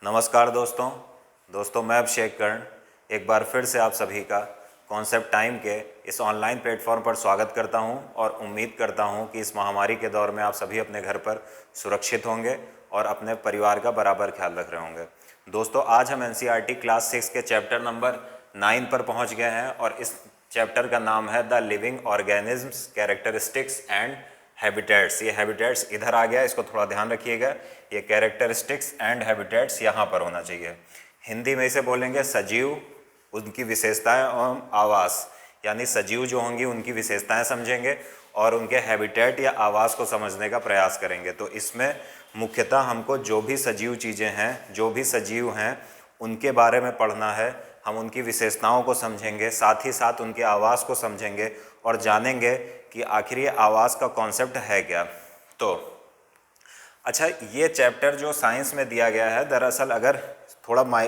नमस्कार दोस्तों मैं अभिषेक कर्ण एक बार फिर से आप सभी का कॉन्सेप्ट टाइम के इस ऑनलाइन प्लेटफॉर्म पर स्वागत करता हूं और उम्मीद करता हूं कि इस महामारी के दौर में आप सभी अपने घर पर सुरक्षित होंगे और अपने परिवार का बराबर ख्याल रख रहे होंगे। दोस्तों, आज हम एनसीईआरटी क्लास 6 के चैप्टर नंबर 9 पर पहुंच गए हैं और इस चैप्टर का नाम है the living organisms characteristics and habitats. ये हैबिटेट्स इधर आ गया, इसको थोड़ा ध्यान रखिएगा। ये कैरेक्टरिस्टिक्स एंड हैबिटेट्स यहाँ पर होना चाहिए। हिंदी में इसे बोलेंगे सजीव, उनकी विशेषताएं एवं आवास, यानी सजीव जो होंगी उनकी विशेषताएं समझेंगे और उनके हैबिटेट या आवास को समझने का प्रयास करेंगे। तो इसमें मुख्यतः हमको जो भी सजीव चीज़ें हैं, जो भी सजीव हैं, उनके बारे में पढ़ना है। हम उनकी विशेषताओं को समझेंगे, साथ ही साथ उनके आवास को समझेंगे और जानेंगे कि आखिर ये आवास का कॉन्सेप्ट है क्या। तो अच्छा, ये चैप्टर जो साइंस में दिया गया है, दरअसल अगर थोड़ा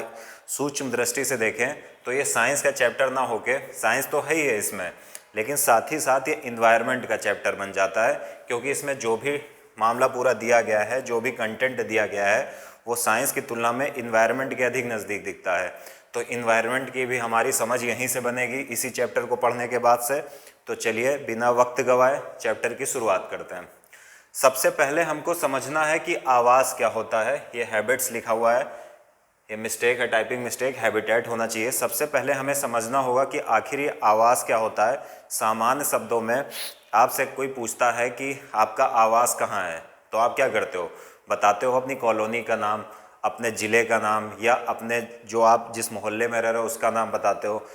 सूक्ष्म दृष्टि से देखें तो ये साइंस का चैप्टर ना होके, साइंस तो है ही है इसमें, लेकिन साथ ही साथ ये इन्वायरमेंट का चैप्टर बन जाता है, क्योंकि इसमें जो भी मामला पूरा दिया गया है, जो भी कंटेंट दिया गया है, वो साइंस की तुलना में इन्वायरमेंट के अधिक नज़दीक दिखता है। तो इन्वायरमेंट की भी हमारी समझ यहीं से बनेगी, इसी चैप्टर को पढ़ने के बाद से। तो चलिए बिना वक्त गवाए चैप्टर की शुरुआत करते हैं। सबसे पहले हमको समझना है कि आवाज़ क्या होता है। ये हैबिट्स लिखा हुआ है, ये मिस्टेक है, टाइपिंग मिस्टेक, हैबिटेट होना चाहिए। सबसे पहले हमें समझना होगा कि आखिर ये आवाज़ क्या होता है। सामान्य शब्दों में आपसे कोई पूछता है कि आपका आवास कहाँ है, तो आप क्या करते हो? बताते हो अपनी कॉलोनी का नाम, अपने ज़िले का नाम, या अपने जो आप जिस मोहल्ले में रह रहे हो उसका नाम बताते हो।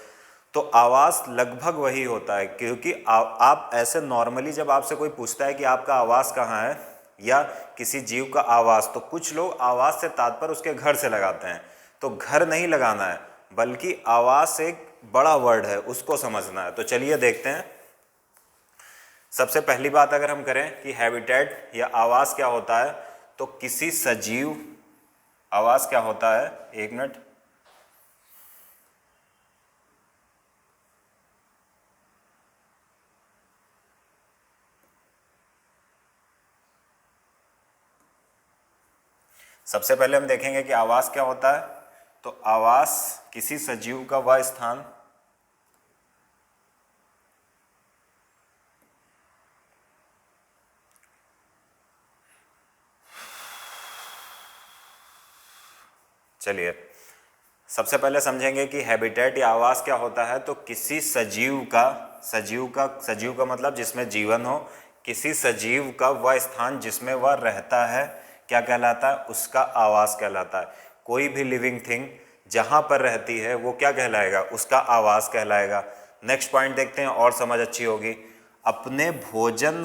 तो आवास लगभग वही होता है, क्योंकि आप ऐसे नॉर्मली जब आपसे कोई पूछता है कि आपका आवास कहाँ है या किसी जीव का आवास, तो कुछ लोग आवास से तात्पर्य उसके घर से लगाते हैं। तो घर नहीं लगाना है, बल्कि आवास एक बड़ा वर्ड है, उसको समझना है। तो चलिए देखते हैं। सबसे पहली बात अगर हम करें कि हैबिटेट या आवास क्या होता है, तो किसी सजीव, आवास क्या होता है, एक मिनट, सबसे पहले हम देखेंगे कि आवास क्या होता है। तो आवास किसी सजीव का वह स्थान चलिए सबसे पहले समझेंगे कि हैबिटेट या आवास क्या होता है। तो किसी सजीव का मतलब जिसमें जीवन हो, किसी सजीव का वह स्थान जिसमें वह रहता है क्या कहलाता है? उसका आवास कहलाता है। कोई भी लिविंग थिंग जहाँ पर रहती है वो क्या कहलाएगा? उसका आवास कहलाएगा। नेक्स्ट पॉइंट देखते हैं और समझ अच्छी होगी। अपने भोजन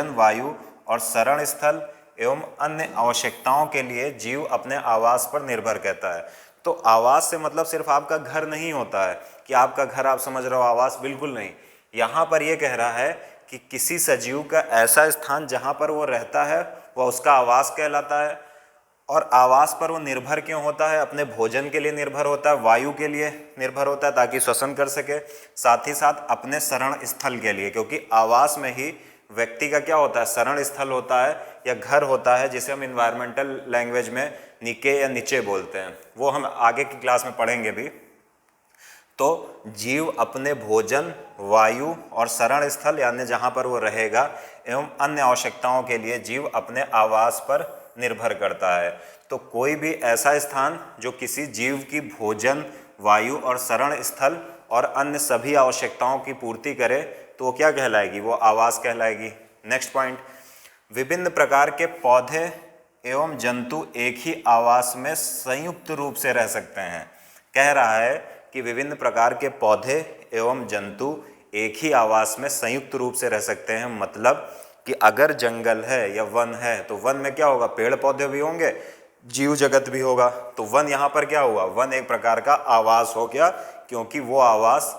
वायु और शरण स्थल एवं अन्य आवश्यकताओं के लिए जीव अपने आवास पर निर्भर करता है। तो आवास से मतलब सिर्फ आपका घर नहीं होता है कि आपका घर आप समझ रहे हो आवास, बिल्कुल नहीं। यहाँ पर यह कह रहा है कि किसी सजीव का ऐसा स्थान जहाँ पर वो रहता है वह उसका आवास कहलाता है। और आवास पर वो निर्भर क्यों होता है? अपने भोजन के लिए निर्भर होता है, वायु के लिए निर्भर होता है ताकि श्वसन कर सके, साथ ही साथ अपने शरण स्थल के लिए, क्योंकि आवास में ही व्यक्ति का क्या होता है? शरण स्थल होता है या घर होता है, जिसे हम इन्वायरमेंटल लैंग्वेज में निके या नीचे बोलते हैं। वो हम आगे की क्लास में पढ़ेंगे भी। तो जीव अपने भोजन, वायु और शरण स्थल यानी जहाँ पर वो रहेगा एवं अन्य आवश्यकताओं के लिए जीव अपने आवास पर निर्भर करता है। तो कोई भी ऐसा स्थान जो किसी जीव की भोजन, वायु और शरण स्थल और अन्य सभी आवश्यकताओं की पूर्ति करे तो वो क्या कहलाएगी? वो आवास कहलाएगी। नेक्स्ट पॉइंट, विभिन्न प्रकार के पौधे एवं जंतु एक ही आवास में संयुक्त रूप से रह सकते हैं। कह रहा है कि विभिन्न प्रकार के पौधे एवं जंतु एक ही आवास में संयुक्त रूप से रह सकते हैं। मतलब कि अगर जंगल है या वन है तो वन में क्या होगा? पेड़ पौधे भी होंगे, जीव जगत भी होगा। तो वन यहाँ पर क्या हुआ? वन एक प्रकार का आवास हो गया, क्योंकि वो आवास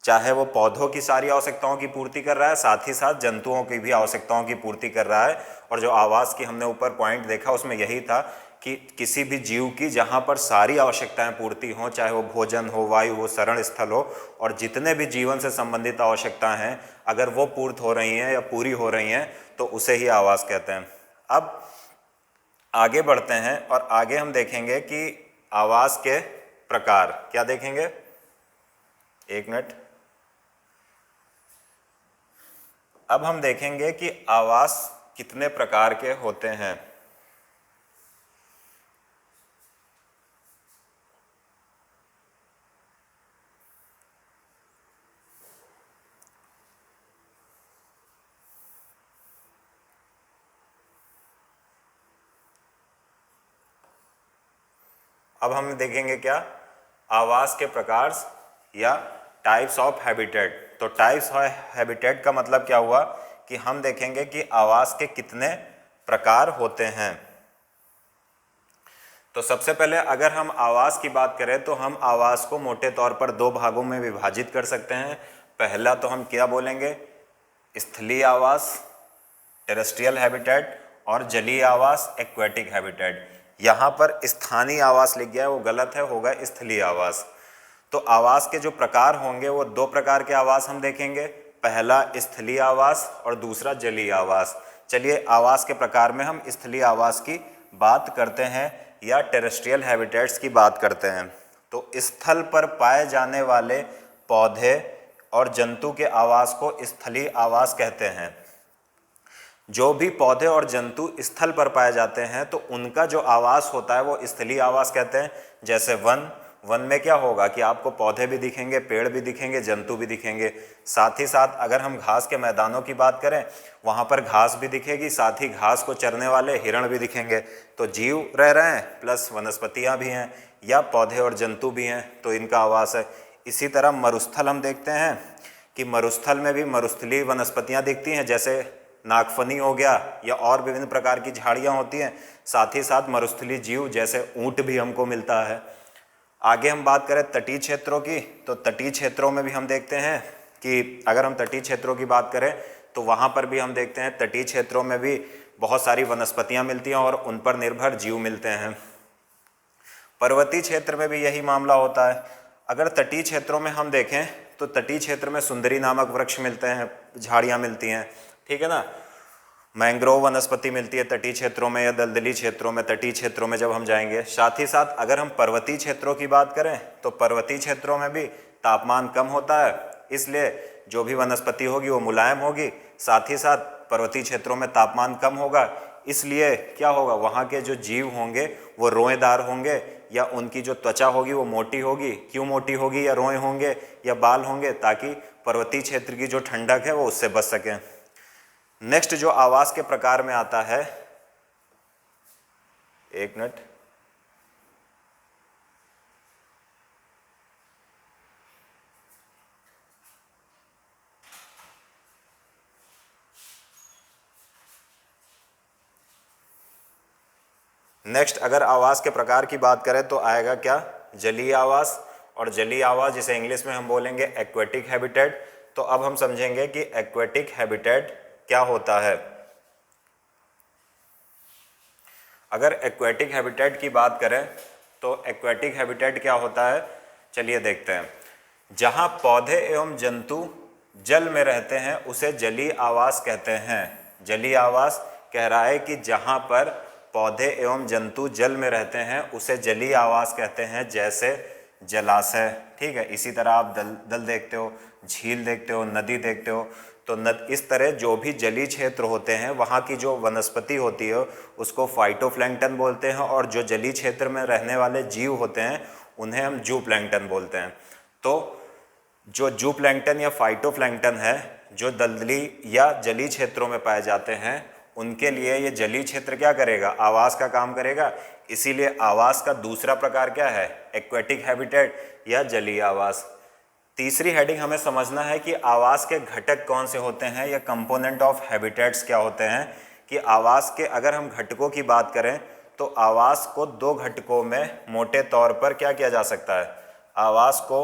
चाहे वो पौधों की सारी आवश्यकताओं की पूर्ति कर रहा है, साथ ही साथ जंतुओं की भी आवश्यकताओं की पूर्ति कर रहा है। और जो आवास की हमने ऊपर पॉइंट देखा उसमें यही था कि किसी भी जीव की जहाँ पर सारी आवश्यकताएं पूर्ति हों, चाहे वो भोजन हो, वायु हो, शरण स्थल हो, और जितने भी जीवन से संबंधित आवश्यकताएं हैं, अगर वो पूर्ण हो रही हैं या पूरी हो रही हैं तो उसे ही आवास कहते हैं। अब आगे बढ़ते हैं और आगे हम देखेंगे कि आवाज़ के प्रकार क्या देखेंगे। एक मिनट। अब हम देखेंगे कि आवाज़ कितने प्रकार के होते हैं। अब हम देखेंगे क्या, आवाज़ के प्रकार या टाइप्स ऑफ हैबिटेट। तो टाइप्स ऑफ हैबिटेट का मतलब क्या हुआ कि हम देखेंगे कि आवाज़ के कितने प्रकार होते हैं। तो सबसे पहले अगर हम आवाज़ की बात करें तो हम आवाज़ को मोटे तौर पर दो भागों में विभाजित कर सकते हैं। पहला तो हम क्या बोलेंगे, स्थलीय आवाज़ टेरेस्ट्रियल हैबिटेट और जलीय आवाज़ एक्वेटिक हैबिटेट। यहाँ पर स्थानीय आवाज़ लिख गया है, वो गलत है, होगा स्थलीय आवाज़। तो आवाज़ के जो प्रकार होंगे वो दो प्रकार के आवाज़ हम देखेंगे, पहला स्थलीय आवाज़ और दूसरा जलीय आवाज़। चलिए आवाज़ के प्रकार में हम स्थलीय आवाज़ की बात करते हैं या टेरेस्ट्रियल हैबिटेट्स की बात करते हैं। तो स्थल पर पाए जाने वाले पौधे और जंतु के आवाज़ को स्थलीय आवाज़ कहते हैं। जो भी पौधे और जंतु स्थल पर पाए जाते हैं तो उनका जो आवास होता है वो स्थलीय आवास कहते हैं। जैसे वन में क्या होगा कि आपको पौधे भी दिखेंगे, पेड़ भी दिखेंगे, जंतु भी दिखेंगे। साथ ही साथ अगर हम घास के मैदानों की बात करें, वहाँ पर घास भी दिखेगी, साथ ही घास को चरने वाले हिरण भी दिखेंगे। तो जीव रह रहे हैं प्लस वनस्पतियाँ भी हैं या पौधे और जंतु भी हैं, तो इनका आवास है। इसी तरह मरुस्थल हम देखते हैं कि मरुस्थल में भी मरुस्थलीय वनस्पतियाँ दिखती हैं, जैसे नागफनी हो गया या और विभिन्न प्रकार की झाड़ियाँ होती हैं। साथ ही साथ मरुस्थलीय जीव जैसे ऊंट भी हमको मिलता है। आगे हम बात करें तटीय क्षेत्रों की, तो तटीय क्षेत्रों में भी हम देखते हैं कि अगर हम तटीय क्षेत्रों की बात करें तो वहाँ पर भी हम देखते हैं तटीय क्षेत्रों में भी बहुत सारी वनस्पतियाँ मिलती हैं और उन पर निर्भर जीव मिलते हैं। पर्वतीय क्षेत्र में भी यही मामला होता है। अगर तटीय क्षेत्रों में हम देखें तो तटीय क्षेत्र में सुंदरी नामक वृक्ष मिलते हैं, झाड़ियाँ मिलती हैं, ठीक है ना। मैंग्रोव वनस्पति मिलती है तटीय क्षेत्रों में या दलदली क्षेत्रों में, तटीय क्षेत्रों में जब हम जाएंगे। साथ ही साथ अगर हम पर्वतीय क्षेत्रों की बात करें तो पर्वतीय क्षेत्रों में भी तापमान कम होता है, इसलिए जो भी वनस्पति होगी वो मुलायम होगी। साथ ही साथ पर्वतीय क्षेत्रों में तापमान कम होगा, इसलिए क्या होगा, वहाँ के जो जीव होंगे वो रोएदार होंगे या उनकी जो त्वचा होगी वो मोटी होगी। क्यों मोटी होगी या रोए होंगे या बाल होंगे, ताकि पर्वतीय क्षेत्र की जो ठंडक है वो उससे बच सकें। नेक्स्ट जो आवाज़ के प्रकार में आता है, एक मिनट, नेक्स्ट अगर आवाज़ के प्रकार की बात करें तो आएगा क्या, जलीय आवाज़। और जलीय आवाज़ जिसे इंग्लिश में हम बोलेंगे एक्वेटिक हैबिटेट। तो अब हम समझेंगे कि एक्वेटिक हैबिटेट क्या होता है। अगर एक्वेटिक हैबिटेट की बात करें तो एक्वेटिक हैबिटेट क्या होता है, चलिए देखते हैं। जहाँ पौधे एवं जंतु जल में रहते हैं उसे जलीय आवास कहते हैं। जलीय आवास कह रहा है कि जहाँ पर पौधे एवं जंतु जल में रहते हैं उसे जलीय आवास कहते हैं, जैसे जलाशय, ठीक है। इसी तरह आप दल देखते हो, झील देखते हो, नदी देखते हो। तो इस तरह जो भी जलीय क्षेत्र होते हैं वहाँ की जो वनस्पति होती है उसको फाइटोप्लैंक्टन बोलते हैं, और जो जलीय क्षेत्र में रहने वाले जीव होते हैं उन्हें हम जूप्लैंक्टन बोलते हैं। तो जो जूप्लैंक्टन या फाइटोप्लैंक्टन है जो दलदली या जलीय क्षेत्रों में पाए जाते हैं, उनके लिए ये जलीय क्षेत्र क्या करेगा, आवास का काम करेगा। इसीलिए आवास का दूसरा प्रकार क्या है, एक्वेटिक हैबिटेट या जलीय आवास। तीसरी हेडिंग हमें समझना है कि आवास के घटक कौन से होते हैं या कंपोनेंट ऑफ हैबिटेट्स क्या होते हैं। कि आवास के अगर हम घटकों की बात करें तो आवास को दो घटकों में मोटे तौर पर क्या किया जा सकता है, आवास को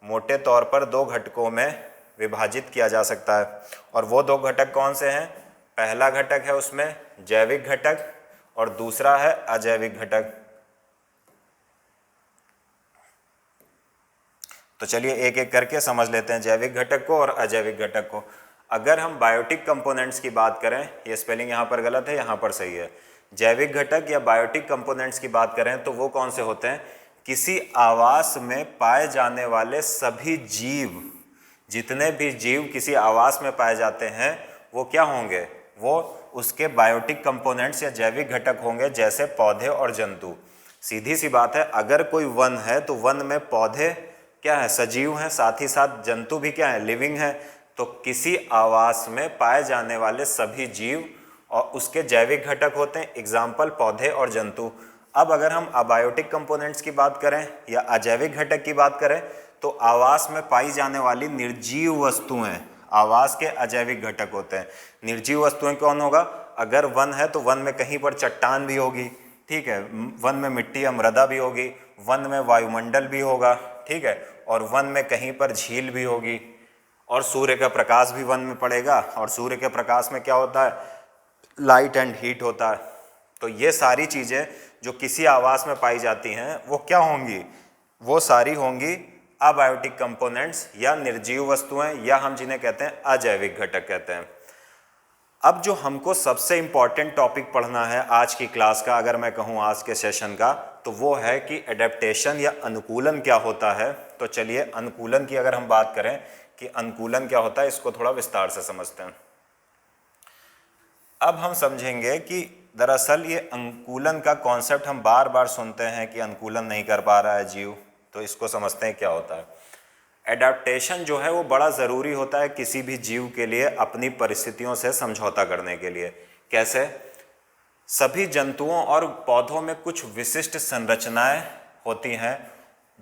मोटे तौर पर दो घटकों में विभाजित किया जा सकता है। और वो दो घटक कौन से हैं, पहला घटक है उसमें जैविक घटक और दूसरा है अजैविक घटक। तो चलिए एक एक करके समझ लेते हैं जैविक घटक को और अजैविक घटक को। अगर हम बायोटिक कंपोनेंट्स की बात करें, ये स्पेलिंग यहाँ पर गलत है, यहाँ पर सही है। जैविक घटक या बायोटिक कंपोनेंट्स की बात करें तो वो कौन से होते हैं? किसी आवास में पाए जाने वाले सभी जीव, जितने भी जीव किसी आवास में पाए जाते हैं वो क्या होंगे? वो उसके बायोटिक कंपोनेंट्स या जैविक घटक होंगे, जैसे पौधे और जंतु। सीधी सी बात है, अगर कोई वन है तो वन में पौधे क्या है? सजीव हैं, साथ ही साथ जंतु भी क्या है? लिविंग है। तो किसी आवास में पाए जाने वाले सभी जीव और उसके जैविक घटक होते हैं, एग्जाम्पल पौधे और जंतु। अब अगर हम अबायोटिक कंपोनेंट्स की बात करें या अजैविक घटक की बात करें तो आवास में पाई जाने वाली निर्जीव वस्तुएं आवास के अजैविक घटक होते हैं। निर्जीव वस्तुएं कौन होगा? अगर वन है तो वन में कहीं पर चट्टान भी होगी, ठीक है, वन में मिट्टी या मृदा भी होगी, वन में वायुमंडल भी होगा, ठीक है, और वन में कहीं पर झील भी होगी, और सूर्य का प्रकाश भी वन में पड़ेगा, और सूर्य के प्रकाश में क्या होता है? लाइट एंड हीट होता है। तो ये सारी चीज़ें जो किसी आवास में पाई जाती हैं वो क्या होंगी? वो सारी होंगी अबायोटिक कंपोनेंट्स या निर्जीव वस्तुएं, या हम जिन्हें कहते हैं अजैविक घटक कहते हैं। अब जो हमको सबसे इम्पॉर्टेंट टॉपिक पढ़ना है आज की क्लास का, अगर मैं कहूँ आज के सेशन का, तो वो है कि एडेप्टेशन या अनुकूलन क्या होता है। तो चलिए अनुकूलन की अगर हम बात करें कि अनुकूलन क्या होता है, इसको थोड़ा विस्तार से समझते हैं। अब हम समझेंगे कि दरअसल ये अनुकूलन का कॉन्सेप्ट हम बार बार सुनते हैं कि अनुकूलन नहीं कर पा रहा है जीव, तो इसको समझते हैं क्या होता है। एडाप्टेशन जो है वो बड़ा ज़रूरी होता है किसी भी जीव के लिए अपनी परिस्थितियों से समझौता करने के लिए। कैसे? सभी जंतुओं और पौधों में कुछ विशिष्ट संरचनाएं होती हैं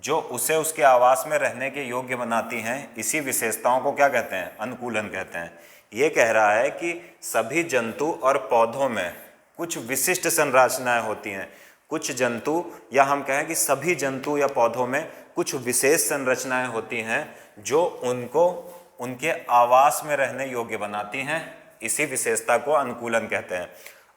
जो उसे उसके आवास में रहने के योग्य बनाती हैं। इसी विशेषताओं को क्या कहते हैं? अनुकूलन कहते हैं। ये कह रहा है कि सभी जंतु और पौधों में कुछ विशिष्ट संरचनाएं होती हैं। कुछ जंतु या हम कहें कि सभी जंतु या पौधों में कुछ विशेष संरचनाएं होती हैं जो उनको उनके आवास में रहने योग्य बनाती हैं। इसी विशेषता को अनुकूलन कहते हैं।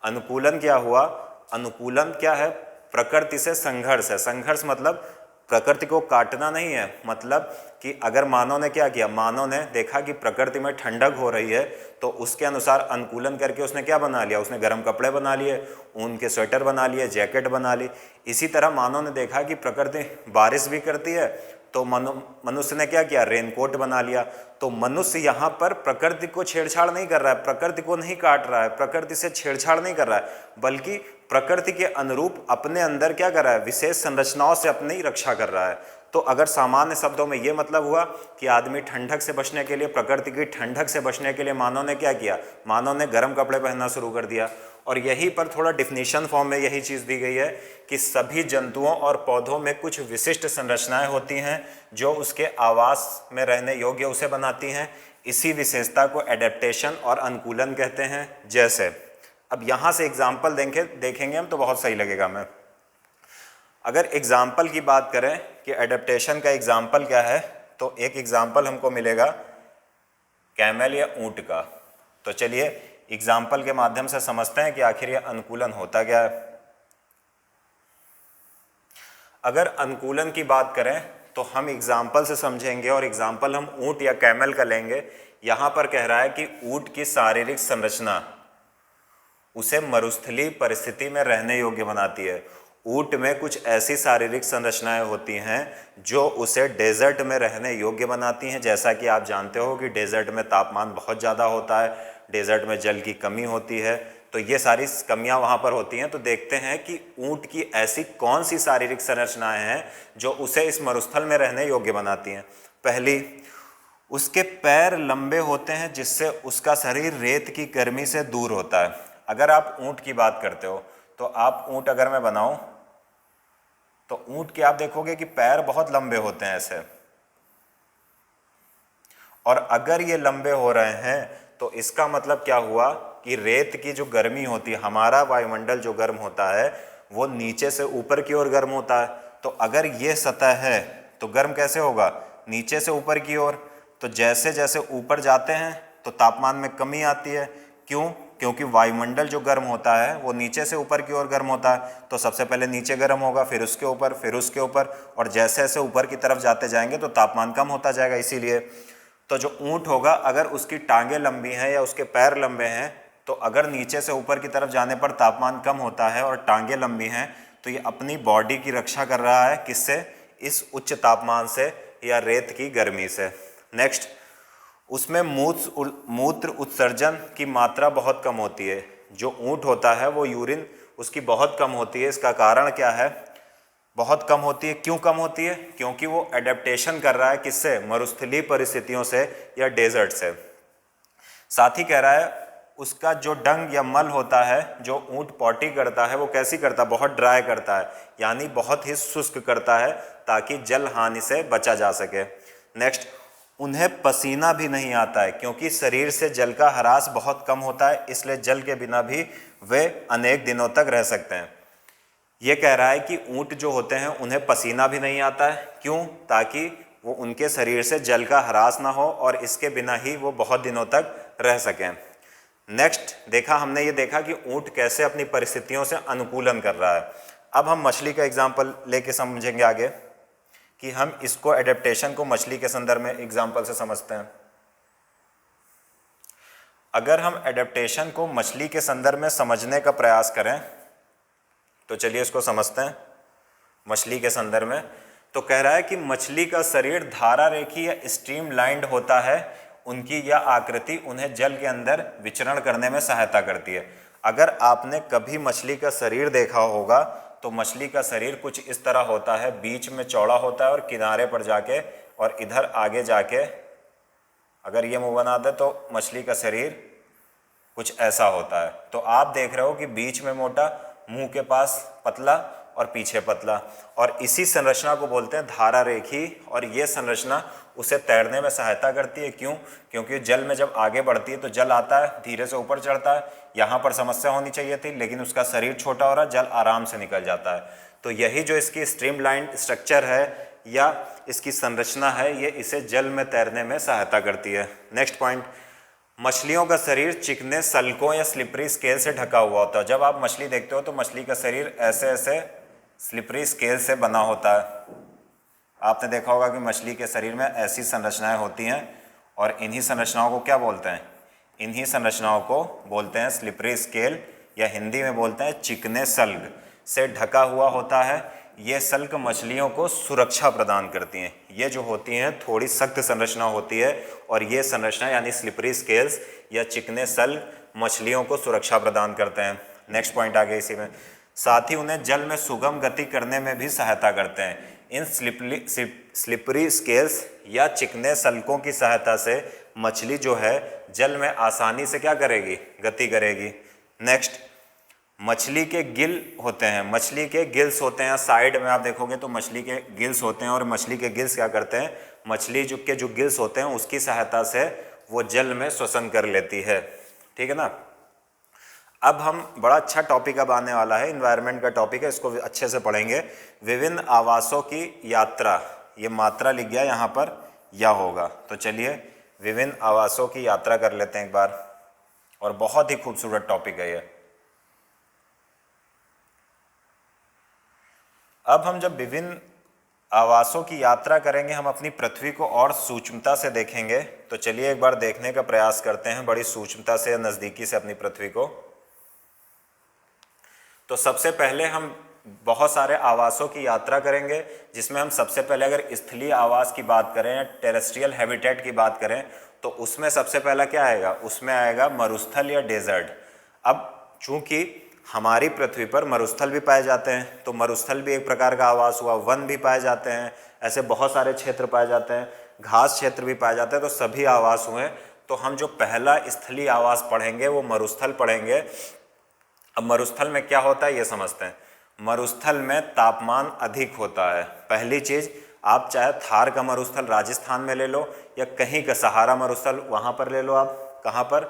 अनुकूलन क्या हुआ? अनुकूलन क्या है? प्रकृति से संघर्ष है। संघर्ष मतलब प्रकृति को काटना नहीं है, मतलब कि अगर मानव ने क्या किया? मानव ने देखा कि प्रकृति में ठंडक हो रही है तो उसके अनुसार अनुकूलन करके उसने क्या बना लिया? उसने गर्म कपड़े बना लिए, ऊन के स्वेटर बना लिए, जैकेट बना ली। इसी तरह मानव ने देखा कि प्रकृति बारिश भी करती है तो मनुष्य ने क्या किया? रेनकोट बना लिया। तो मनुष्य यहाँ पर प्रकृति को छेड़छाड़ नहीं कर रहा है, प्रकृति को नहीं काट रहा है, प्रकृति से छेड़छाड़ नहीं कर रहा है, बल्कि प्रकृति के अनुरूप अपने अंदर क्या कर रहा है? विशेष संरचनाओं से अपनी रक्षा कर रहा है। तो अगर सामान्य शब्दों में ये मतलब हुआ कि आदमी ठंडक से बचने के लिए, प्रकृति की ठंडक से बचने के लिए मानव ने क्या किया? मानव ने गर्म कपड़े पहनना शुरू कर दिया। और यहीं पर थोड़ा डिफिनीशन फॉर्म में यही चीज़ दी गई है कि सभी जंतुओं और पौधों में कुछ विशिष्ट संरचनाएं होती हैं जो उसके आवास में रहने योग्य उसे बनाती हैं। इसी विशेषता को एडेप्टेशन और अनुकूलन कहते हैं। जैसे अब यहाँ से एग्जाम्पल देखेंगे हम तो बहुत सही लगेगा। मैं अगर एग्जाम्पल की बात करें कि एडेप्टेशन का एग्जाम्पल क्या है, तो एक एग्जाम्पल हमको मिलेगा कैमल या ऊंट का। तो चलिए एग्जाम्पल के माध्यम से समझते हैं कि आखिर ये अनुकूलन होता क्या है। अगर अनुकूलन की बात करें तो हम एग्जाम्पल से समझेंगे, और एग्जाम्पल हम ऊंट या कैमल का लेंगे। यहाँ पर कह रहा है कि ऊंट की शारीरिक संरचना उसे मरुस्थलीय परिस्थिति में रहने योग्य बनाती है। ऊंट में कुछ ऐसी शारीरिक संरचनाएं होती हैं जो उसे डेजर्ट में रहने योग्य बनाती हैं। जैसा कि आप जानते हो कि डेजर्ट में तापमान बहुत ज़्यादा होता है, डेजर्ट में जल की कमी होती है, तो ये सारी कमियां वहाँ पर होती हैं। तो देखते हैं कि ऊंट की ऐसी कौन सी शारीरिक संरचनाएं हैं जो उसे इस मरुस्थल में रहने योग्य बनाती हैं। पहली, उसके पैर लंबे होते हैं जिससे उसका शरीर रेत की गर्मी से दूर होता है। अगर आप ऊंट की बात करते हो तो आप ऊंट अगर मैं बनाऊं तो ऊंट के आप देखोगे कि पैर बहुत लंबे होते हैं ऐसे, और अगर ये लंबे हो रहे हैं तो इसका मतलब क्या हुआ कि रेत की जो गर्मी होती है, हमारा वायुमंडल जो गर्म होता है वो नीचे से ऊपर की ओर गर्म होता है। तो अगर ये सतह है तो गर्म कैसे होगा? नीचे से ऊपर की ओर। तो जैसे जैसे ऊपर जाते हैं तो तापमान में कमी आती है। क्यों? क्योंकि वायुमंडल जो गर्म होता है वो नीचे से ऊपर की ओर गर्म होता है। तो सबसे पहले नीचे गर्म होगा, फिर उसके ऊपर, फिर उसके ऊपर, और जैसे जैसे ऊपर की तरफ जाते जाएंगे तो तापमान कम होता जाएगा। इसीलिए तो जो ऊंट होगा, अगर उसकी टांगें लंबी हैं या उसके पैर लंबे हैं तो अगर नीचे से ऊपर की तरफ जाने पर तापमान कम होता है और टांगें लंबी हैं तो ये अपनी बॉडी की रक्षा कर रहा है, किससे? इस उच्च तापमान से या रेत की गर्मी से। नेक्स्ट, उसमें मूत्र उत्सर्जन की मात्रा बहुत कम होती है। जो ऊंट होता है वो यूरिन उसकी बहुत कम होती है। इसका कारण क्या है? बहुत कम होती है। क्यों कम होती है? क्योंकि वो एडेप्टेशन कर रहा है, किससे? मरुस्थलीय परिस्थितियों से या डेजर्ट से। साथ ही कह रहा है उसका जो डंग या मल होता है, जो ऊंट पॉटी करता है, वो कैसी करता है? बहुत ड्राई करता है, यानी बहुत ही शुष्क करता है, ताकि जल हानि से बचा जा सके। नेक्स्ट, उन्हें पसीना भी नहीं आता है, क्योंकि शरीर से जल का ह्रास बहुत कम होता है, इसलिए जल के बिना भी वे अनेक दिनों तक रह सकते हैं। ये कह रहा है कि ऊंट जो होते हैं उन्हें पसीना भी नहीं आता है। क्यों? ताकि वो उनके शरीर से जल का ह्रास ना हो और इसके बिना ही वो बहुत दिनों तक रह सकें। नेक्स्ट, हमने ये देखा कि ऊंट कैसे अपनी परिस्थितियों से अनुकूलन कर रहा है। अब हम मछली का एग्जाम्पल लेके समझेंगे आगे कि हम इसको एडेप्टेशन को मछली के संदर्भ में एग्जाम्पल से समझते हैं। अगर हम एडेप्टेशन को मछली के संदर्भ में समझने का प्रयास करें तो चलिए इसको समझते हैं मछली के संदर्भ में। तो कह रहा है कि मछली का शरीर धारा रेखी या स्ट्रीमलाइंड होता है। उनकी यह आकृति उन्हें जल के अंदर विचरण करने में सहायता करती है। अगर आपने कभी मछली का शरीर देखा होगा तो मछली का शरीर कुछ इस तरह होता है, बीच में चौड़ा होता है और किनारे पर जाके और इधर आगे जाके अगर ये मुंह बना दे तो मछली का शरीर कुछ ऐसा होता है। तो आप देख रहे हो कि बीच में मोटा, मुंह के पास पतला और पीछे पतला, और इसी संरचना को बोलते हैं धारा रेखी। और ये संरचना उसे तैरने में सहायता करती है। क्यों? क्योंकि जल में जब आगे बढ़ती है तो जल आता है, धीरे से ऊपर चढ़ता है। यहाँ पर समस्या होनी चाहिए थी, लेकिन उसका शरीर छोटा हो रहा है, जल आराम से निकल जाता है। तो यही जो इसकी स्ट्रीमलाइन स्ट्रक्चर है या इसकी संरचना है, ये इसे जल में तैरने में सहायता करती है। नेक्स्ट पॉइंट, मछलियों का शरीर चिकने सल्कों या स्लिपरी स्केल से ढका हुआ होता है। जब आप मछली देखते हो तो मछली का शरीर ऐसे ऐसे स्लिपरी स्केल से बना होता है। आपने देखा होगा कि मछली के शरीर में ऐसी संरचनाएं होती हैं, और इन्हीं संरचनाओं को क्या बोलते हैं? इन्हीं संरचनाओं को बोलते हैं स्लिपरी स्केल, या हिंदी में बोलते हैं चिकने सल्ग से ढका हुआ होता है। ये सल्क मछलियों को सुरक्षा प्रदान करती हैं। ये जो होती हैं थोड़ी सख्त संरचना होती है, और ये संरचना यानी स्लिपरी स्केल्स या चिकने सल्क मछलियों को सुरक्षा प्रदान करते हैं। नेक्स्ट पॉइंट आगे इसी में, साथ ही उन्हें जल में सुगम गति करने में भी सहायता करते हैं। इन स्लिपरी स्केल्स या चिकने सल्कों की सहायता से मछली जो है जल में आसानी से क्या करेगी? गति करेगी। नेक्स्ट, मछली के गिल होते हैं, मछली के गिल्स होते हैं। साइड में आप देखोगे तो मछली के गिल्स होते हैं, और मछली के गिल्स क्या करते हैं? मछली जो गिल्स होते हैं उसकी सहायता से वो जल में श्वसन कर लेती है। ठीक है ना। अब हम बड़ा अच्छा टॉपिक अब आने वाला है, इन्वायरमेंट का टॉपिक है, इसको अच्छे से पढ़ेंगे। विभिन्न आवासों की यात्रा, ये मात्रा लिख गया यहाँ पर, या होगा। तो चलिए विभिन्न आवासों की यात्रा कर लेते हैं एक बार, और बहुत ही खूबसूरत टॉपिक है ये। अब हम जब विभिन्न आवासों की यात्रा करेंगे, हम अपनी पृथ्वी को और सूक्ष्मता से देखेंगे। तो चलिए एक बार देखने का प्रयास करते हैं बड़ी सूक्ष्मता से, नज़दीकी से अपनी पृथ्वी को। तो सबसे पहले हम बहुत सारे आवासों की यात्रा करेंगे, जिसमें हम सबसे पहले अगर स्थलीय आवास की बात करें या टेरेस्ट्रियल हैबिटेट की बात करें तो उसमें सबसे पहला क्या आएगा? उसमें आएगा मरुस्थल या डेजर्ट। अब चूंकि हमारी पृथ्वी पर मरुस्थल भी पाए जाते हैं, तो मरुस्थल भी एक प्रकार का आवास हुआ। वन भी पाए जाते हैं, ऐसे बहुत सारे क्षेत्र पाए जाते हैं, घास क्षेत्र भी पाए जाते हैं, तो सभी आवास हुए। तो हम जो पहला स्थलीय आवास पढ़ेंगे वो मरुस्थल पढ़ेंगे। अब मरुस्थल में क्या होता है ये समझते हैं। मरुस्थल में तापमान अधिक होता है। पहली चीज़, आप चाहे थार का मरुस्थल राजस्थान में ले लो या कहीं का सहारा मरुस्थल वहाँ पर ले लो। आप कहाँ पर?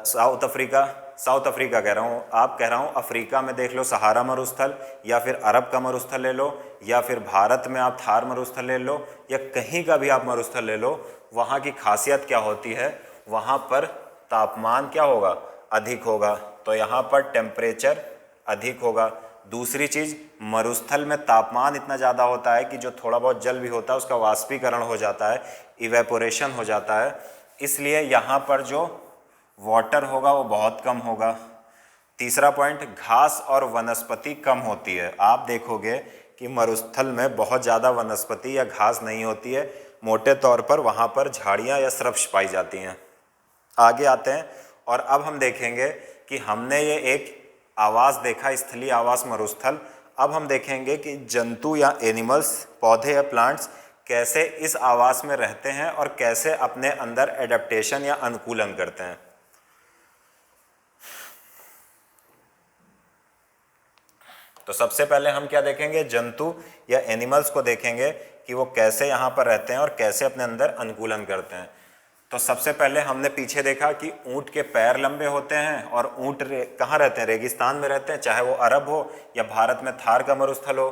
साउथ अफ्रीका कह रहा हूँ, कह रहा हूँ अफ्रीका में देख लो सहारा मरुस्थल, या फिर अरब का मरुस्थल ले लो, या फिर भारत में आप थार मरुस्थल ले लो, या कहीं का भी आप मरुस्थल ले लो। वहाँ की खासियत क्या होती है? वहाँ पर तापमान क्या होगा? अधिक होगा। तो यहाँ पर टेम्परेचर अधिक होगा। दूसरी चीज़, मरुस्थल में तापमान इतना ज़्यादा होता है कि जो थोड़ा बहुत जल भी होता है उसका वाष्पीकरण हो जाता है, इवेपोरेशन हो जाता है। इसलिए यहाँ पर जो वाटर होगा वो बहुत कम होगा। तीसरा पॉइंट, घास और वनस्पति कम होती है। आप देखोगे कि मरुस्थल में बहुत ज़्यादा वनस्पति या घास नहीं होती है, मोटे तौर पर वहाँ पर झाड़ियाँ या श्रब्स पाई जाती हैं। आगे आते हैं और अब हम देखेंगे कि हमने ये एक आवास देखा, स्थलीय आवास मरुस्थल। अब हम देखेंगे कि जंतु या एनिमल्स, पौधे या प्लांट्स कैसे इस आवास में रहते हैं और कैसे अपने अंदर एडेप्टेशन या अनुकूलन करते हैं। तो सबसे पहले हम क्या देखेंगे, जंतु या एनिमल्स को देखेंगे कि वो कैसे यहाँ पर रहते हैं और कैसे अपने अंदर अनुकूलन करते हैं। तो सबसे पहले हमने पीछे देखा कि ऊंट के पैर लंबे होते हैं और ऊंट कहाँ रहते हैं, रेगिस्तान में रहते हैं, चाहे वो अरब हो या भारत में थार का मरुस्थल हो।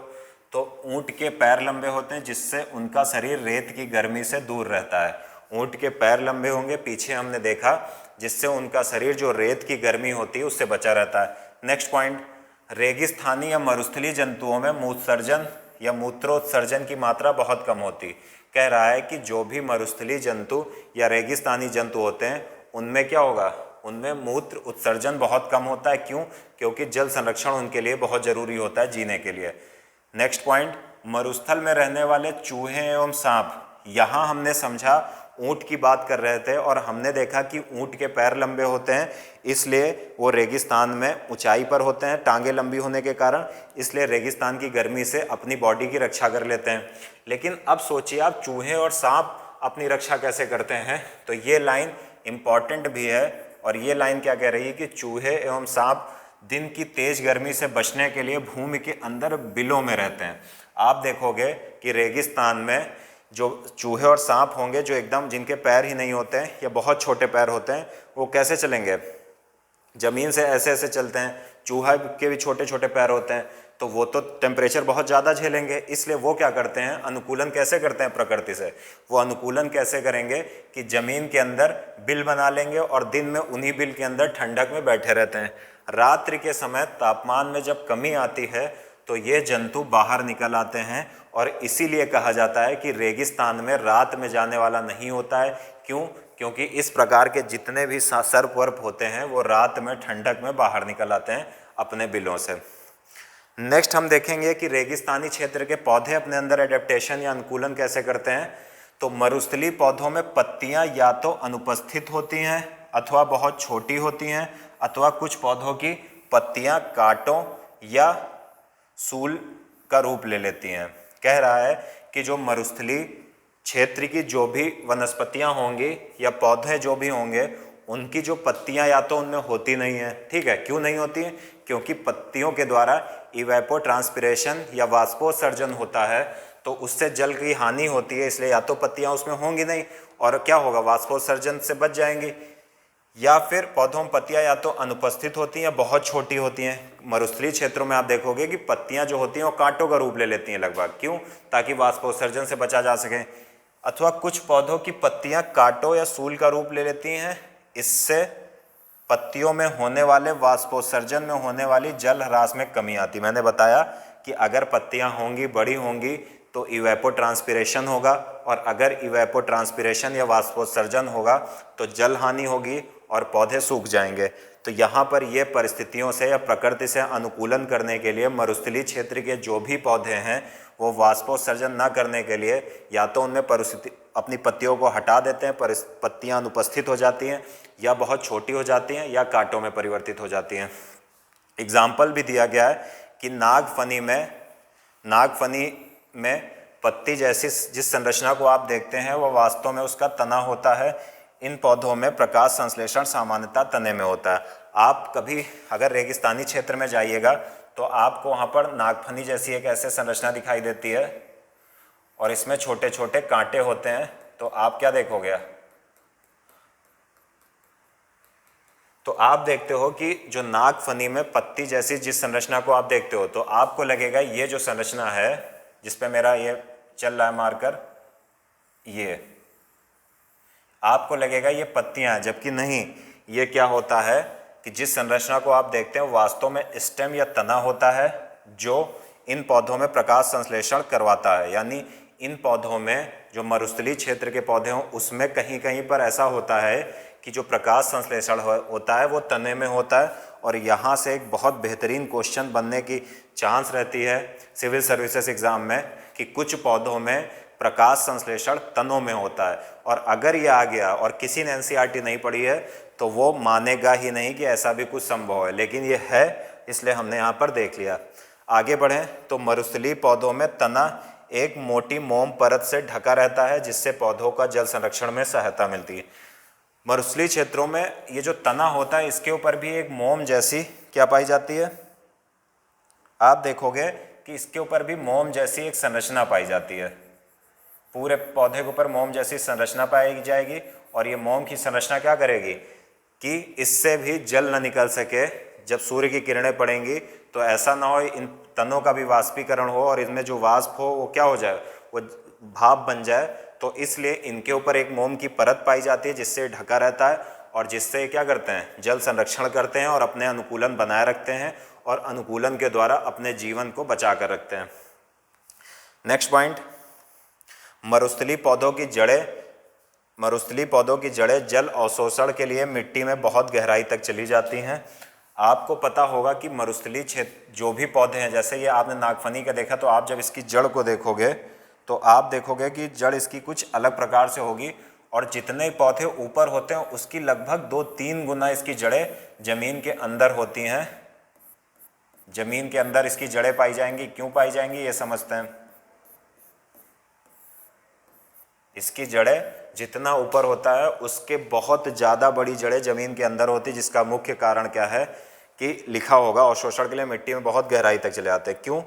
तो ऊंट के पैर लंबे होते हैं जिससे उनका शरीर रेत की गर्मी से दूर रहता है। ऊंट के पैर लंबे होंगे, पीछे हमने देखा, जिससे उनका शरीर जो रेत की गर्मी होती है उससे बचा रहता है। नेक्स्ट पॉइंट, रेगिस्तानी या मरुस्थलीय जंतुओं में मूत्रसर्जन या मूत्रोत्सर्जन की मात्रा बहुत कम होती। कह रहा है कि जो भी मरुस्थलीय जंतु या रेगिस्तानी जंतु होते हैं उनमें क्या होगा, उनमें मूत्र उत्सर्जन बहुत कम होता है। क्यों? क्योंकि जल संरक्षण उनके लिए बहुत ज़रूरी होता है जीने के लिए। नेक्स्ट पॉइंट, मरुस्थल में रहने वाले चूहे एवं सांप। यहाँ हमने समझा ऊंट की बात कर रहे थे और हमने देखा कि ऊंट के पैर लंबे होते हैं, इसलिए वो रेगिस्तान में ऊंचाई पर होते हैं, टांगे लंबी होने के कारण, इसलिए रेगिस्तान की गर्मी से अपनी बॉडी की रक्षा कर लेते हैं। लेकिन अब सोचिए आप, चूहे और सांप अपनी रक्षा कैसे करते हैं? तो ये लाइन इम्पॉर्टेंट भी है और ये लाइन क्या कह रही है कि चूहे एवं सांप दिन की तेज गर्मी से बचने के लिए भूमि के अंदर बिलों में रहते हैं। आप देखोगे कि रेगिस्तान में जो चूहे और सांप होंगे, जो एकदम जिनके पैर ही नहीं होते हैं या बहुत छोटे पैर होते हैं, वो कैसे चलेंगे? ज़मीन से ऐसे ऐसे चलते हैं। चूहा के भी छोटे छोटे पैर होते हैं, तो वो तो टेम्परेचर बहुत ज़्यादा झेलेंगे, इसलिए वो क्या करते हैं, अनुकूलन कैसे करते हैं प्रकृति से? वो अनुकूलन कैसे करेंगे कि ज़मीन के अंदर बिल बना लेंगे और दिन में उन्हीं बिल के अंदर ठंडक में बैठे रहते हैं। रात्रि के समय तापमान में जब कमी आती है तो ये जंतु बाहर निकल आते हैं और इसीलिए कहा जाता है कि रेगिस्तान में रात में जाने वाला नहीं होता है। क्यों? क्योंकि इस प्रकार के जितने भी सर्प वर्प होते हैं वो रात में ठंडक में बाहर निकल आते हैं अपने बिलों से। नेक्स्ट हम देखेंगे कि रेगिस्तानी क्षेत्र के पौधे अपने अंदर एडेप्टेशन या अनुकूलन कैसे करते हैं। तो मरुस्थलीय पौधों में पत्तियां या तो अनुपस्थित होती हैं अथवा बहुत छोटी होती हैं, अथवा कुछ पौधों की पत्तियां कांटों या सूल का रूप ले लेती हैं। कह रहा है कि जो मरुस्थलीय क्षेत्र की जो भी वनस्पतियां होंगी या पौधे जो भी होंगे, उनकी जो पत्तियां या तो उनमें होती नहीं है। ठीक है, क्यों नहीं होती है? क्योंकि पत्तियों के द्वारा इवेपोट्रांसपिरेशन या वाष्पोत्सर्जन होता है, तो उससे जल की हानि होती है, इसलिए या तो पत्तियां उसमें होंगी नहीं और क्या होगा, वाष्पोत्सर्जन से बच जाएंगी। या फिर पौधों में पत्तियां या तो अनुपस्थित होती हैं या बहुत छोटी होती हैं। मरुस्थलीय क्षेत्रों में आप देखोगे कि पत्तियां जो होती हैं वो कांटों का रूप ले लेती हैं लगभग। क्यों? ताकि वाष्पोत्सर्जन से बचा जा सके। अथवा कुछ पौधों की पत्तियां कांटों या सूल का रूप ले लेती हैं, इससे पत्तियों में होने वाले वाष्पोत्सर्जन में होने वाली जल ह्रास में कमी आती। मैंने बताया कि अगर पत्तियां होंगी, बड़ी होंगी, तो इवेपोट्रांसपिरेशन होगा, और अगर इवेपोट्रांसपिरेशन या वाष्पोत्सर्जन होगा तो जल हानि होगी और पौधे सूख जाएंगे। तो यहाँ पर ये परिस्थितियों से या प्रकृति से अनुकूलन करने के लिए मरुस्थलीय क्षेत्र के जो भी पौधे हैं वो वाष्पोत्सर्जन न करने के लिए या तो उनमें परिस्थिति अपनी पत्तियों को हटा देते हैं, पत्तियाँ अनुपस्थित हो जाती हैं या बहुत छोटी हो जाती हैं या कांटों में परिवर्तित हो जाती हैं। एग्जाम्पल भी दिया गया है कि नागफनी में पत्ती जैसी जिस संरचना को आप देखते हैं वह वास्तव में उसका तना होता है। इन पौधों में प्रकाश संश्लेषण सामान्यतः तने में होता है। आप कभी अगर रेगिस्तानी क्षेत्र में जाइएगा तो आपको वहाँ पर नागफनी जैसी एक ऐसे संरचना दिखाई देती है और इसमें छोटे छोटे कांटे होते हैं। तो आप क्या देखोगे? तो आप देखते हो कि जो नागफनी में पत्ती जैसी जिस संरचना को आप देखते हो तो आपको लगेगा ये जो संरचना है जिस पे मेरा ये चल रहा है मार्कर, ये आपको लगेगा ये पत्तियां हैं, जबकि नहीं, ये क्या होता है कि जिस संरचना को आप देखते हैं वास्तव में स्टेम या तना होता है जो इन पौधों में प्रकाश संश्लेषण करवाता है। यानी इन पौधों में जो मरुस्थलीय क्षेत्र के पौधे हों उसमें कहीं कहीं पर ऐसा होता है कि जो प्रकाश संश्लेषण होता है वो तने में होता है, और यहाँ से एक बहुत बेहतरीन क्वेश्चन बनने की चांस रहती है सिविल सर्विसेज एग्ज़ाम में कि कुछ पौधों में प्रकाश संश्लेषण तनों में होता है। और अगर ये आ गया और किसी ने एनसीईआरटी नहीं पढ़ी है तो वो मानेगा ही नहीं कि ऐसा भी कुछ संभव है, लेकिन ये है, इसलिए हमने यहाँ पर देख लिया। आगे बढ़ें तो मरुस्थलीय पौधों में तना एक मोटी मोम परत से ढका रहता है जिससे पौधों का जल संरक्षण में सहायता मिलती है। मरुस्थलीय क्षेत्रों में ये जो तना होता है इसके ऊपर भी एक मोम जैसी क्या पाई जाती है, आप देखोगे कि इसके ऊपर भी मोम जैसी एक संरचना पाई जाती है। पूरे पौधे के ऊपर मोम जैसी संरचना पाई जाएगी, और ये मोम की संरचना क्या करेगी कि इससे भी जल न निकल सके जब सूर्य की किरणें पड़ेंगी, तो ऐसा ना हो इन तनों का भी वाष्पीकरण हो और इनमें जो वाष्प हो वो क्या हो जाए, वो भाप बन जाए। तो इसलिए इनके ऊपर एक मोम की परत पाई जाती है जिससे ढका रहता है, और जिससे क्या करते हैं, जल संरक्षण करते हैं और अपने अनुकूलन बनाए रखते हैं, और अनुकूलन के द्वारा अपने जीवन को बचा कर रखते हैं। नेक्स्ट पॉइंट, मरुस्थलीय पौधों की जड़ें जल अवशोषण के लिए मिट्टी में बहुत गहराई तक चली जाती हैं। आपको पता होगा कि मरुस्थलीय क्षेत्र जो भी पौधे हैं, जैसे ये आपने नागफनी का देखा, तो आप जब इसकी जड़ को देखोगे तो आप देखोगे कि जड़ इसकी कुछ अलग प्रकार से होगी, और जितने पौधे ऊपर होते हैं उसकी लगभग 2-3 गुना इसकी जड़ें जमीन के अंदर होती हैं। जमीन के अंदर इसकी जड़ें पाई जाएंगी। क्यों पाई जाएंगी ये समझते हैं। इसकी जड़ें जितना ऊपर होता है उसके बहुत ज़्यादा बड़ी जड़ें ज़मीन के अंदर होती है, जिसका मुख्य कारण क्या है कि लिखा होगा अवशोषण के लिए मिट्टी में बहुत गहराई तक चले आते हैं। क्यों?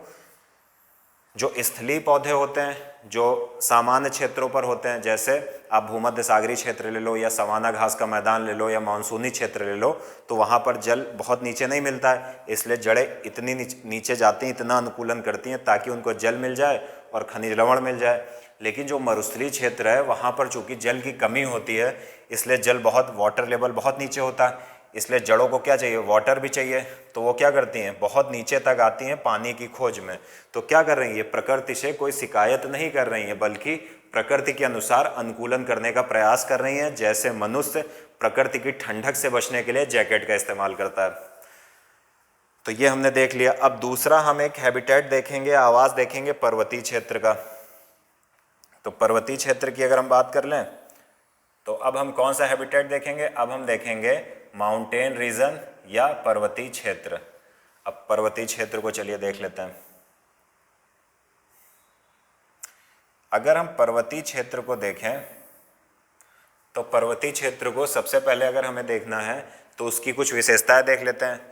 जो स्थलीय पौधे होते हैं, जो सामान्य क्षेत्रों पर होते हैं, जैसे आप भूमध्य सागरीय क्षेत्र ले लो या सवाना घास का मैदान ले लो या मानसूनी क्षेत्र ले लो, तो वहाँ पर जल बहुत नीचे नहीं मिलता है, इसलिए जड़ें इतनी नीचे जाती हैं, इतना अनुकूलन करती हैं ताकि उनको जल मिल जाए और खनिज लवण मिल जाए। लेकिन जो मरुस्थलीय क्षेत्र है वहाँ पर चूँकि जल की कमी होती है, इसलिए जल बहुत वाटर लेवल बहुत नीचे होता है, इसलिए जड़ों को क्या चाहिए, वाटर भी चाहिए। तो वो क्या करती हैं, बहुत नीचे तक आती हैं पानी की खोज में। तो क्या कर रही है, प्रकृति से कोई शिकायत नहीं कर रही है, बल्कि प्रकृति के अनुसार अनुकूलन करने का प्रयास कर रही हैं। जैसे मनुष्य प्रकृति की ठंडक से बचने के लिए जैकेट का इस्तेमाल करता है। तो ये हमने देख लिया। अब दूसरा हम एक हैबिटेट देखेंगे, आवास देखेंगे पर्वतीय क्षेत्र का। तो पर्वतीय क्षेत्र की अगर हम बात कर लें तो अब हम कौन सा हैबिटेट देखेंगे, अब हम देखेंगे माउंटेन रीजन या पर्वतीय क्षेत्र। अब पर्वतीय क्षेत्र को चलिए देख लेते हैं। अगर हम पर्वतीय क्षेत्र को देखें तो पर्वतीय क्षेत्र को सबसे पहले अगर हमें देखना है तो उसकी कुछ विशेषताएं देख लेते हैं।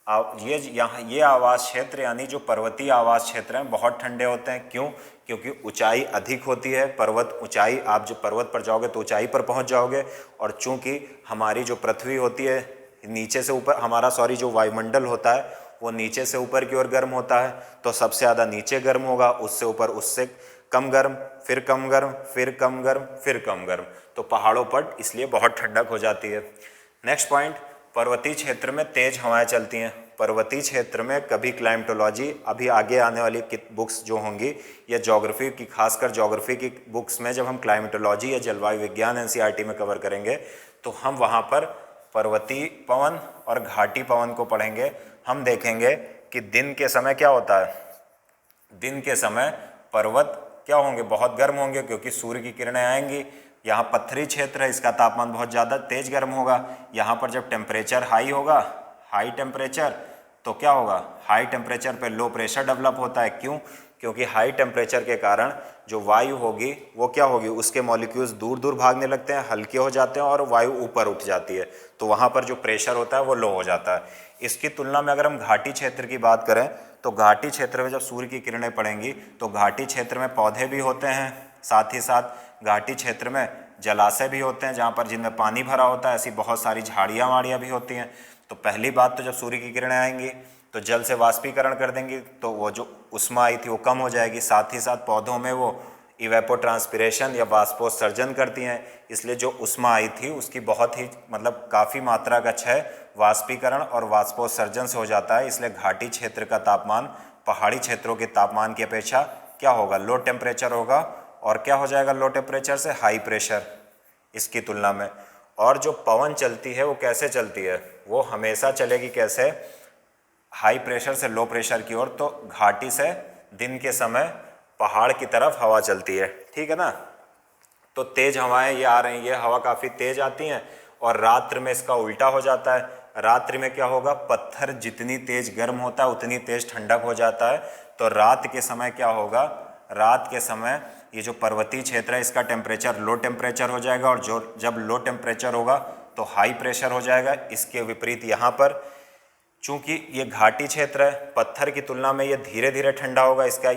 ये आवास क्षेत्र यानी जो पर्वतीय आवास क्षेत्र हैं बहुत ठंडे होते हैं। क्यों? क्योंकि ऊंचाई अधिक होती है। पर्वत ऊंचाई, आप जो पर्वत पर जाओगे तो ऊंचाई पर पहुंच जाओगे, और चूंकि हमारी जो पृथ्वी होती है नीचे से ऊपर, जो वायुमंडल होता है वो नीचे से ऊपर की ओर गर्म होता है, तो सबसे ज़्यादा नीचे गर्म होगा, उससे ऊपर उससे कम गर्म, फिर कम गर्म, फिर कम गर्म, फिर कम गर्म। तो पहाड़ों पर इसलिए बहुत ठंडक हो जाती है। नेक्स्ट पॉइंट, पर्वतीय क्षेत्र में तेज हवाएं चलती हैं। पर्वतीय क्षेत्र में कभी क्लाइमेटोलॉजी, अभी आगे आने वाली बुक्स जो होंगी या ज्योग्राफी की, खासकर ज्योग्राफी की बुक्स में जब हम क्लाइमेटोलॉजी या जलवायु विज्ञान एनसीईआरटी में कवर करेंगे तो हम वहाँ पर पर्वतीय पवन और घाटी पवन को पढ़ेंगे। हम देखेंगे कि दिन के समय क्या होता है, दिन के समय पर्वत क्या होंगे, बहुत गर्म होंगे क्योंकि सूर्य की किरणें आएंगी। यहाँ पत्थरी क्षेत्र है, इसका तापमान बहुत ज़्यादा तेज गर्म होगा। यहाँ पर जब टेम्परेचर हाई होगा, हाई टेम्परेचर, तो क्या होगा, हाई टेम्परेचर पे लो प्रेशर डेवलप होता है। क्यों? क्योंकि हाई टेम्परेचर के कारण जो वायु होगी वो क्या होगी, उसके मॉलिक्यूल्स दूर दूर भागने लगते हैं, हल्के हो जाते हैं और वायु ऊपर उठ जाती है, तो वहाँ पर जो प्रेशर होता है वो लो हो जाता है। इसकी तुलना में अगर हम घाटी क्षेत्र की बात करें तो घाटी क्षेत्र में जब सूर्य की किरणें पड़ेंगी तो घाटी क्षेत्र में पौधे भी होते हैं, साथ ही साथ घाटी क्षेत्र में जलाशय भी होते हैं जहाँ पर जिनमें पानी भरा होता है, ऐसी बहुत सारी झाड़ियाँ वाड़ियाँ भी होती हैं। तो पहली बात तो जब सूर्य की किरणें आएंगी तो जल से वाष्पीकरण कर देंगी, तो वो जो उष्मा आई थी वो कम हो जाएगी। साथ ही साथ पौधों में वो इवेपोट्रांसपिरेशन या वाष्पोत्सर्जन करती हैं, इसलिए जो उष्मा आई थी उसकी बहुत ही काफ़ी मात्रा का क्षय वाष्पीकरण और वाष्पोत्सर्जन से हो जाता है। इसलिए घाटी क्षेत्र का तापमान पहाड़ी क्षेत्रों के तापमान की अपेक्षा क्या होगा, लो टेम्परेचर होगा। और क्या हो जाएगा लो टेम्परेचर से, हाई प्रेशर इसकी तुलना में। और जो पवन चलती है वो कैसे चलती है, वो हमेशा चलेगी कैसे, हाई प्रेशर से लो प्रेशर की ओर। तो घाटी से दिन के समय पहाड़ की तरफ हवा चलती है, ठीक है ना। तो तेज हवाएं ये आ रही हैं, ये हवा काफ़ी तेज आती हैं और रात्रि में इसका उल्टा हो जाता है। रात्रि में क्या होगा, पत्थर जितनी तेज गर्म होता है उतनी तेज ठंडक हो जाता है। तो रात के समय क्या होगा, रात के समय ये जो पर्वतीय क्षेत्र है इसका टेम्परेचर लो टेम्परेचर हो जाएगा और जो जब लो टेम्परेचर होगा तो हाई प्रेशर हो जाएगा। इसके विपरीत यहाँ पर चूंकि ये घाटी क्षेत्र है, पत्थर की तुलना में ये धीरे धीरे ठंडा होगा, इसका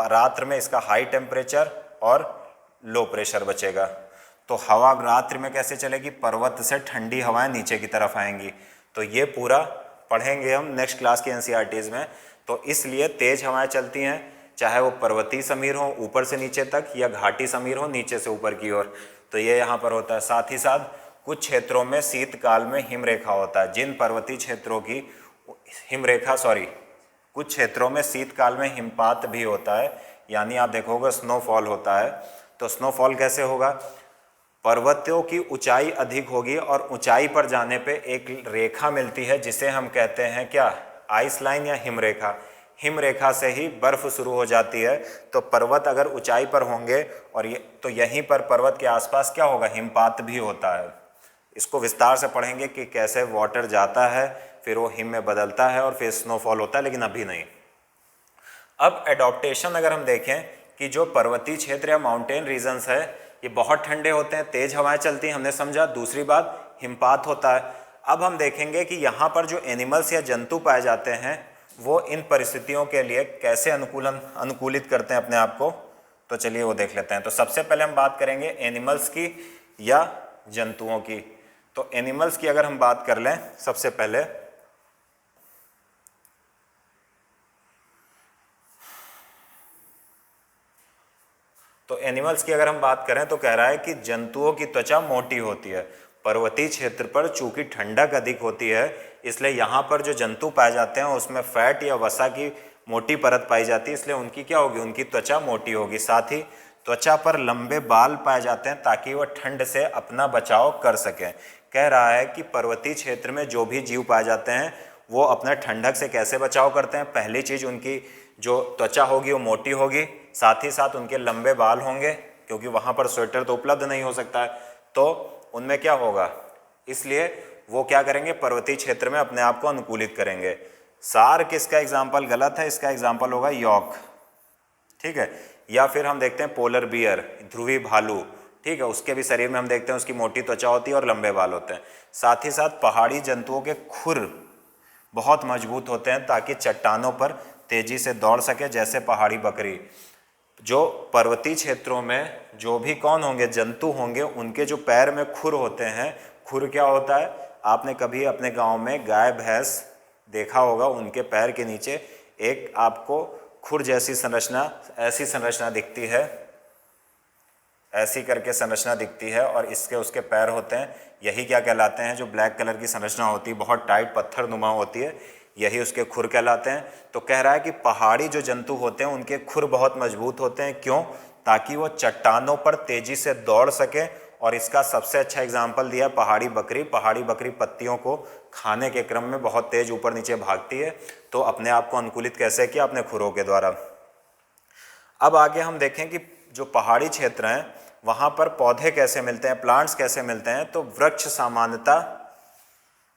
रात्रि में इसका हाई टेम्परेचर और लो प्रेशर बचेगा। तो हवा रात्रि में कैसे चलेगी, पर्वत से ठंडी हवाएं नीचे की तरफ आएंगी। तो ये पूरा पढ़ेंगे हम नेक्स्ट क्लास के एनसीईआरटीज़ में। तो इसलिए तेज हवाएं चलती हैं, चाहे वो पर्वतीय समीर हो ऊपर से नीचे तक या घाटी समीर हो नीचे से ऊपर की ओर। तो ये यहाँ पर होता है। साथ ही साथ कुछ क्षेत्रों में शीतकाल में हिमरेखा होता है। जिन पर्वतीय क्षेत्रों की कुछ क्षेत्रों में शीतकाल में हिमपात भी होता है, यानी आप देखोगे स्नोफॉल होता है। तो स्नोफॉल कैसे होगा, पर्वतों की ऊंचाई अधिक होगी और ऊंचाई पर जाने पे एक रेखा मिलती है जिसे हम कहते हैं क्या, आइस लाइन या हिमरेखा। हिमरेखा से ही बर्फ शुरू हो जाती है। तो पर्वत अगर ऊंचाई पर होंगे और तो यहीं पर पर्वत के आसपास क्या होगा, हिमपात भी होता है। इसको विस्तार से पढ़ेंगे कि कैसे वाटर जाता है, फिर वो हिम में बदलता है और फिर स्नोफॉल होता है, लेकिन अभी नहीं। अब एडॉप्टेशन अगर हम देखें कि जो पर्वतीय क्षेत्र या माउंटेन रीजन्स है ये बहुत ठंडे होते हैं, तेज हवाएं चलती हैं, हमने समझा। दूसरी बात, हिमपात होता है। अब हम देखेंगे कि यहाँ पर जो एनिमल्स या जंतु पाए जाते हैं वो इन परिस्थितियों के लिए कैसे अनुकूलित करते हैं अपने आप को। तो चलिए वो देख लेते हैं। तो सबसे पहले हम बात करेंगे एनिमल्स की या जंतुओं की। तो एनिमल्स की अगर हम बात कर लें सबसे पहले, तो एनिमल्स की अगर हम बात करें तो कह रहा है कि जंतुओं की त्वचा मोटी होती है। पर्वतीय क्षेत्र पर चूंकि ठंडक अधिक होती है इसलिए यहाँ पर जो जंतु पाए जाते हैं उसमें फैट या वसा की मोटी परत पाई जाती है, इसलिए उनकी क्या होगी, उनकी त्वचा मोटी होगी। साथ ही त्वचा पर लंबे बाल पाए जाते हैं ताकि वह ठंड से अपना बचाव कर सकें। कह रहा है कि पर्वतीय क्षेत्र में जो भी जीव पाए जाते हैं वो अपना ठंडक से कैसे बचाव करते हैं। पहली चीज़, उनकी जो त्वचा होगी वो मोटी होगी, साथ ही साथ उनके लंबे बाल होंगे क्योंकि वहाँ पर स्वेटर तो उपलब्ध नहीं हो सकता है, तो उनमें क्या होगा, इसलिए वो क्या करेंगे, पर्वतीय क्षेत्र में अपने आप को अनुकूलित करेंगे। सार्क इसका एग्जाम्पल गलत है, इसका एग्जाम्पल होगा यॉक, ठीक है। या फिर हम देखते हैं पोलर बियर, ध्रुवी भालू, ठीक है, उसके भी शरीर में हम देखते हैं उसकी मोटी त्वचा होती है और लंबे बाल होते हैं। साथ ही साथ पहाड़ी जंतुओं के खुर बहुत मजबूत होते हैं ताकि चट्टानों पर तेजी से दौड़ सके, जैसे पहाड़ी बकरी। जो पर्वतीय क्षेत्रों में जो भी कौन होंगे, जंतु होंगे, उनके जो पैर में खुर होते हैं, खुर क्या होता है, आपने कभी अपने गांव में गाय भैंस देखा होगा, उनके पैर के नीचे एक आपको खुर जैसी संरचना, ऐसी संरचना दिखती है, ऐसी करके संरचना दिखती है और इसके उसके पैर होते हैं। यही क्या कहलाते हैं, जो ब्लैक कलर की संरचना होती है, बहुत टाइट पत्थर नुमा होती है, यही उसके खुर कहलाते हैं। तो कह रहा है कि पहाड़ी जो जंतु होते हैं उनके खुर बहुत मजबूत होते हैं। क्यों? ताकि वो चट्टानों पर तेजी से दौड़ सके। और इसका सबसे अच्छा एग्जाम्पल दिया पहाड़ी बकरी। पहाड़ी बकरी पत्तियों को खाने के क्रम में बहुत तेज ऊपर नीचे भागती है, तो अपने आप को अनुकूलित कैसे किया, अपने खुरों के द्वारा। अब आगे हम देखें कि जो पहाड़ी क्षेत्र हैं वहाँ पर पौधे कैसे मिलते हैं, प्लांट्स कैसे मिलते हैं। तो वृक्ष सामान्यतः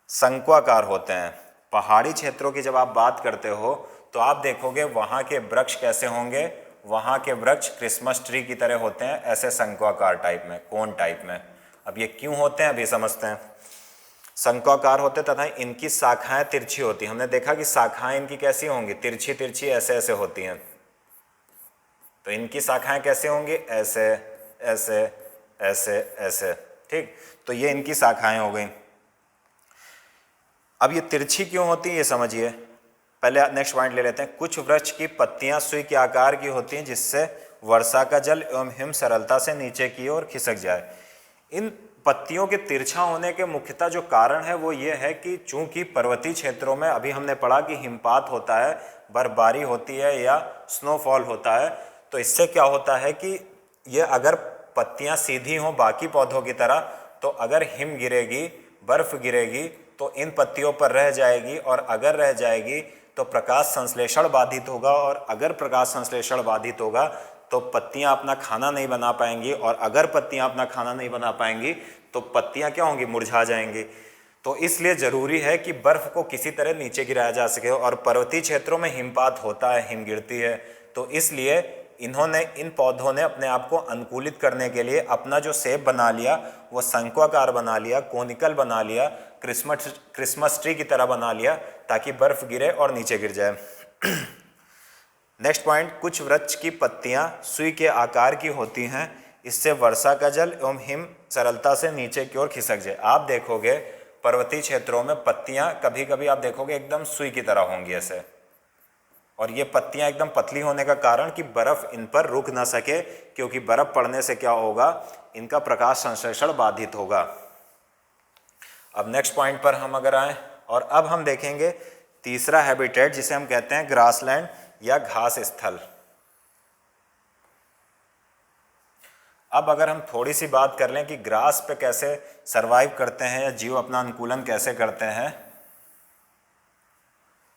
शंक्वाकार होते हैं। पहाड़ी क्षेत्रों की जब आप बात करते हो तो आप देखोगे वहाँ के वृक्ष कैसे होंगे, वहाँ के वृक्ष क्रिसमस ट्री की तरह होते हैं, ऐसे शंक्वाकार टाइप में, कोन टाइप में। अब ये क्यों होते हैं अभी समझते हैं। शंक्वाकार होते तथा इनकी शाखाएं तिरछी होती हैं। हमने देखा कि शाखाएं इनकी कैसी होंगी, तिरछी तिरछी ऐसे ऐसे होती हैं। तो इनकी शाखाएं कैसे होंगी, ऐसे ऐसे ऐसे ऐसे, ठीक। तो ये इनकी शाखाएं हो गई। अब ये तिरछी क्यों होती है ये समझिए। पहले नेक्स्ट पॉइंट ले लेते हैं। कुछ वृक्ष की पत्तियां सुई के आकार की होती हैं जिससे वर्षा का जल एवं हिम सरलता से नीचे की ओर खिसक जाए। इन पत्तियों के तिरछा होने के मुख्यतः जो कारण है वो ये है कि चूंकि पर्वतीय क्षेत्रों में अभी हमने पढ़ा कि हिमपात होता है, बर्फबारी होती है या स्नोफॉल होता है, तो इससे क्या होता है कि ये अगर पत्तियां सीधी हों बाकी पौधों की तरह तो अगर हिम गिरेगी, बर्फ गिरेगी तो इन पत्तियों पर रह जाएगी, और अगर रह जाएगी तो प्रकाश संश्लेषण बाधित होगा, और अगर प्रकाश संश्लेषण बाधित होगा तो पत्तियां अपना खाना नहीं बना पाएंगी, और अगर पत्तियां अपना खाना नहीं बना पाएंगी तो पत्तियां क्या होंगी, मुरझा जाएंगी। तो इसलिए ज़रूरी है कि बर्फ़ को किसी तरह नीचे गिराया जा सके, और पर्वतीय क्षेत्रों में हिमपात होता है, हिम गिरती है। तो इसलिए इन पौधों ने अपने आप को अनुकूलित करने के लिए अपना जो शेप बना लिया वो शंक्वाकार बना लिया, कोनिकल बना लिया, क्रिसमस ट्री की तरह बना लिया, ताकि बर्फ़ गिरे और नीचे गिर जाए। नेक्स्ट पॉइंट, कुछ वृक्ष की पत्तियां सुई के आकार की होती हैं, इससे वर्षा का जल एवं हिम सरलता से नीचे की ओर खिसक जाए। आप देखोगे पर्वतीय क्षेत्रों में पत्तियां कभी कभी आप देखोगे एकदम सुई की तरह होंगी ऐसे, और ये पत्तियां एकदम पतली होने का कारण कि बर्फ इन पर रुक ना सके, क्योंकि बर्फ पड़ने से क्या होगा, इनका प्रकाश संश्लेषण बाधित होगा। अब नेक्स्ट पॉइंट पर हम अगर आए, और अब हम देखेंगे तीसरा हैबिटेट जिसे हम कहते हैं ग्रासलैंड या घास स्थल। अब अगर हम थोड़ी सी बात कर लें कि ग्रास पे कैसे सरवाइव करते हैं या जीव अपना अनुकूलन कैसे करते हैं,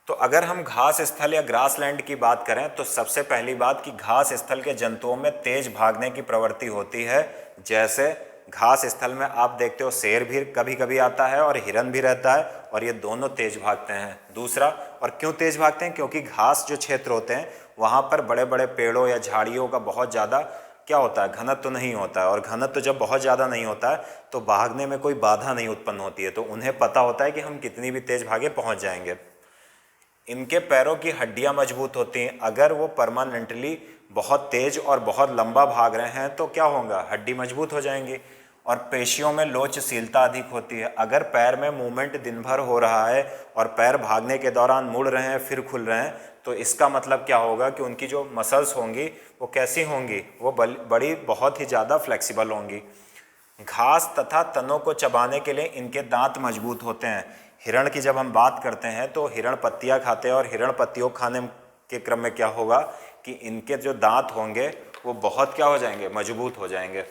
तो अगर हम घास स्थल या ग्रासलैंड की बात करें तो सबसे पहली बात कि घास स्थल के जंतुओं में तेज भागने की प्रवृत्ति होती है। जैसे घास स्थल में आप देखते हो शेर भी कभी कभी आता है और हिरन भी रहता है, और ये दोनों तेज भागते हैं। दूसरा, और क्यों तेज भागते हैं, क्योंकि घास जो क्षेत्र होते हैं वहाँ पर बड़े बड़े पेड़ों या झाड़ियों का बहुत ज़्यादा क्या होता है, घनत्व तो नहीं होता है, और घनत्व जब बहुत ज़्यादा नहीं होता है तो भागने में कोई बाधा नहीं उत्पन्न होती है, तो उन्हें पता होता है कि हम कितनी भी तेज भागे पहुँच जाएंगे। इनके पैरों की हड्डियां मजबूत होती हैं, अगर वो परमानेंटली बहुत तेज और बहुत लंबा भाग रहे हैं तो क्या होगा, हड्डी मजबूत हो जाएंगी। और पेशियों में लोचशीलता अधिक होती है, अगर पैर में मूवमेंट दिन भर हो रहा है और पैर भागने के दौरान मुड़ रहे हैं फिर खुल रहे हैं, तो इसका मतलब क्या होगा कि उनकी जो मसल्स होंगी वो कैसी होंगी, वो बड़ी बहुत ही ज़्यादा फ्लेक्सिबल होंगी। घास तथा तनों को चबाने के लिए इनके दांत मजबूत होते हैं। हिरण की जब हम बात करते हैं तो हिरण पत्तियां खाते हैं, और हिरण पत्तियों खाने के क्रम में क्या होगा कि इनके जो दांत होंगे वो बहुत क्या हो जाएंगे, मजबूत हो जाएंगे।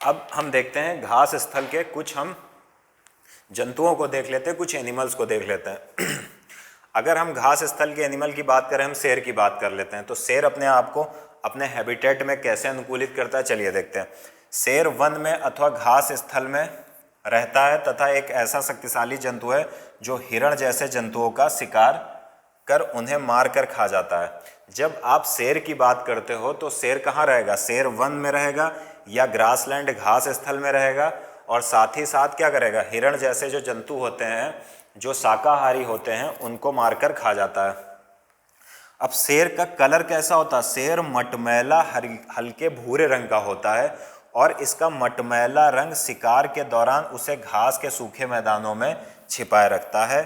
अब हम देखते हैं घास स्थल के कुछ हम जंतुओं को देख लेते हैं, कुछ एनिमल्स को देख लेते हैं। अगर हम घास स्थल के एनिमल की बात करें, हम शेर की बात कर लेते हैं, तो शेर अपने आप को अपने हैबिटेट में कैसे अनुकूलित करता है, चलिए देखते हैं। शेर वन में अथवा घास स्थल में रहता है तथा एक ऐसा शक्तिशाली जंतु है जो हिरण जैसे जंतुओं का शिकार कर उन्हें मार कर खा जाता है। जब आप शेर की बात करते हो तो शेर कहाँ रहेगा, शेर वन में रहेगा या ग्रासलैंड घास स्थल में रहेगा, और साथ ही साथ क्या करेगा, हिरण जैसे जो जंतु होते हैं जो शाकाहारी होते हैं उनको मारकर खा जाता है। अब शेर का कलर कैसा होता है, शेर मटमैला हल्के भूरे रंग का होता है, और इसका मटमैला रंग शिकार के दौरान उसे घास के सूखे मैदानों में छिपाए रखता है।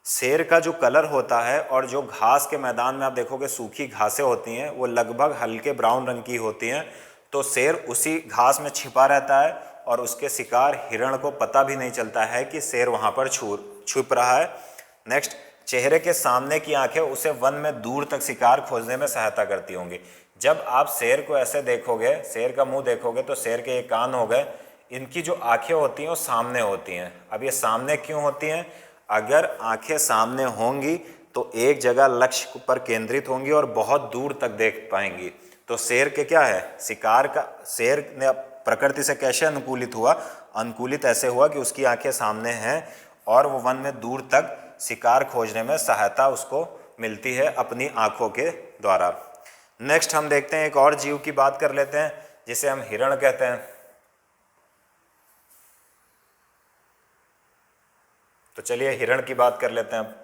शेर का जो कलर होता है, और जो घास के मैदान में आप देखोगे सूखी घासें होती हैं वो लगभग हल्के ब्राउन रंग की होती हैं, तो शेर उसी घास में छिपा रहता है और उसके शिकार हिरण को पता भी नहीं चलता है कि शेर वहाँ पर छुप रहा है। नेक्स्ट, चेहरे के सामने की आंखें उसे वन में दूर तक शिकार खोजने में सहायता करती होंगी। जब आप शेर को ऐसे देखोगे, शेर का मुंह देखोगे, तो शेर के ये कान हो गए, इनकी जो आंखें होती हैं वो सामने होती हैं। अब ये सामने क्यों होती हैं, अगर आंखें सामने होंगी तो एक जगह लक्ष्य पर केंद्रित होंगी और बहुत दूर तक देख पाएंगी। तो शेर के क्या है, शिकार का, शेर ने प्रकृति से कैसे अनुकूलित हुआ, अनुकूलित ऐसे हुआ कि उसकी आंखें सामने हैं और वो वन में दूर तक शिकार खोजने में सहायता उसको मिलती है अपनी आंखों के द्वारा। नेक्स्ट हम देखते हैं एक और जीव की बात कर लेते हैं जिसे हम हिरण कहते हैं। तो चलिए हिरण की बात कर लेते हैं।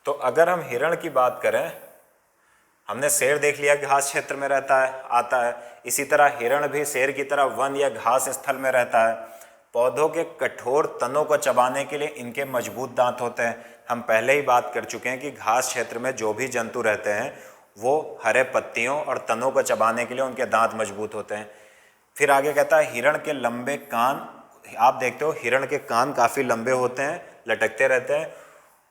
तो अगर हम हिरण की बात करें, हमने शेर देख लिया घास क्षेत्र में रहता है, आता है, इसी तरह हिरण भी शेर की तरह वन या घास स्थल में रहता है। पौधों के कठोर तनों को चबाने के लिए इनके मजबूत दांत होते हैं। हम पहले ही बात कर चुके हैं कि घास क्षेत्र में जो भी जंतु रहते हैं वो हरे पत्तियों और तनों को चबाने के लिए उनके दांत मजबूत होते हैं। फिर आगे कहता है हिरण के लंबे कान, आप देखते हो हिरण के कान काफ़ी लंबे होते हैं, लटकते रहते हैं,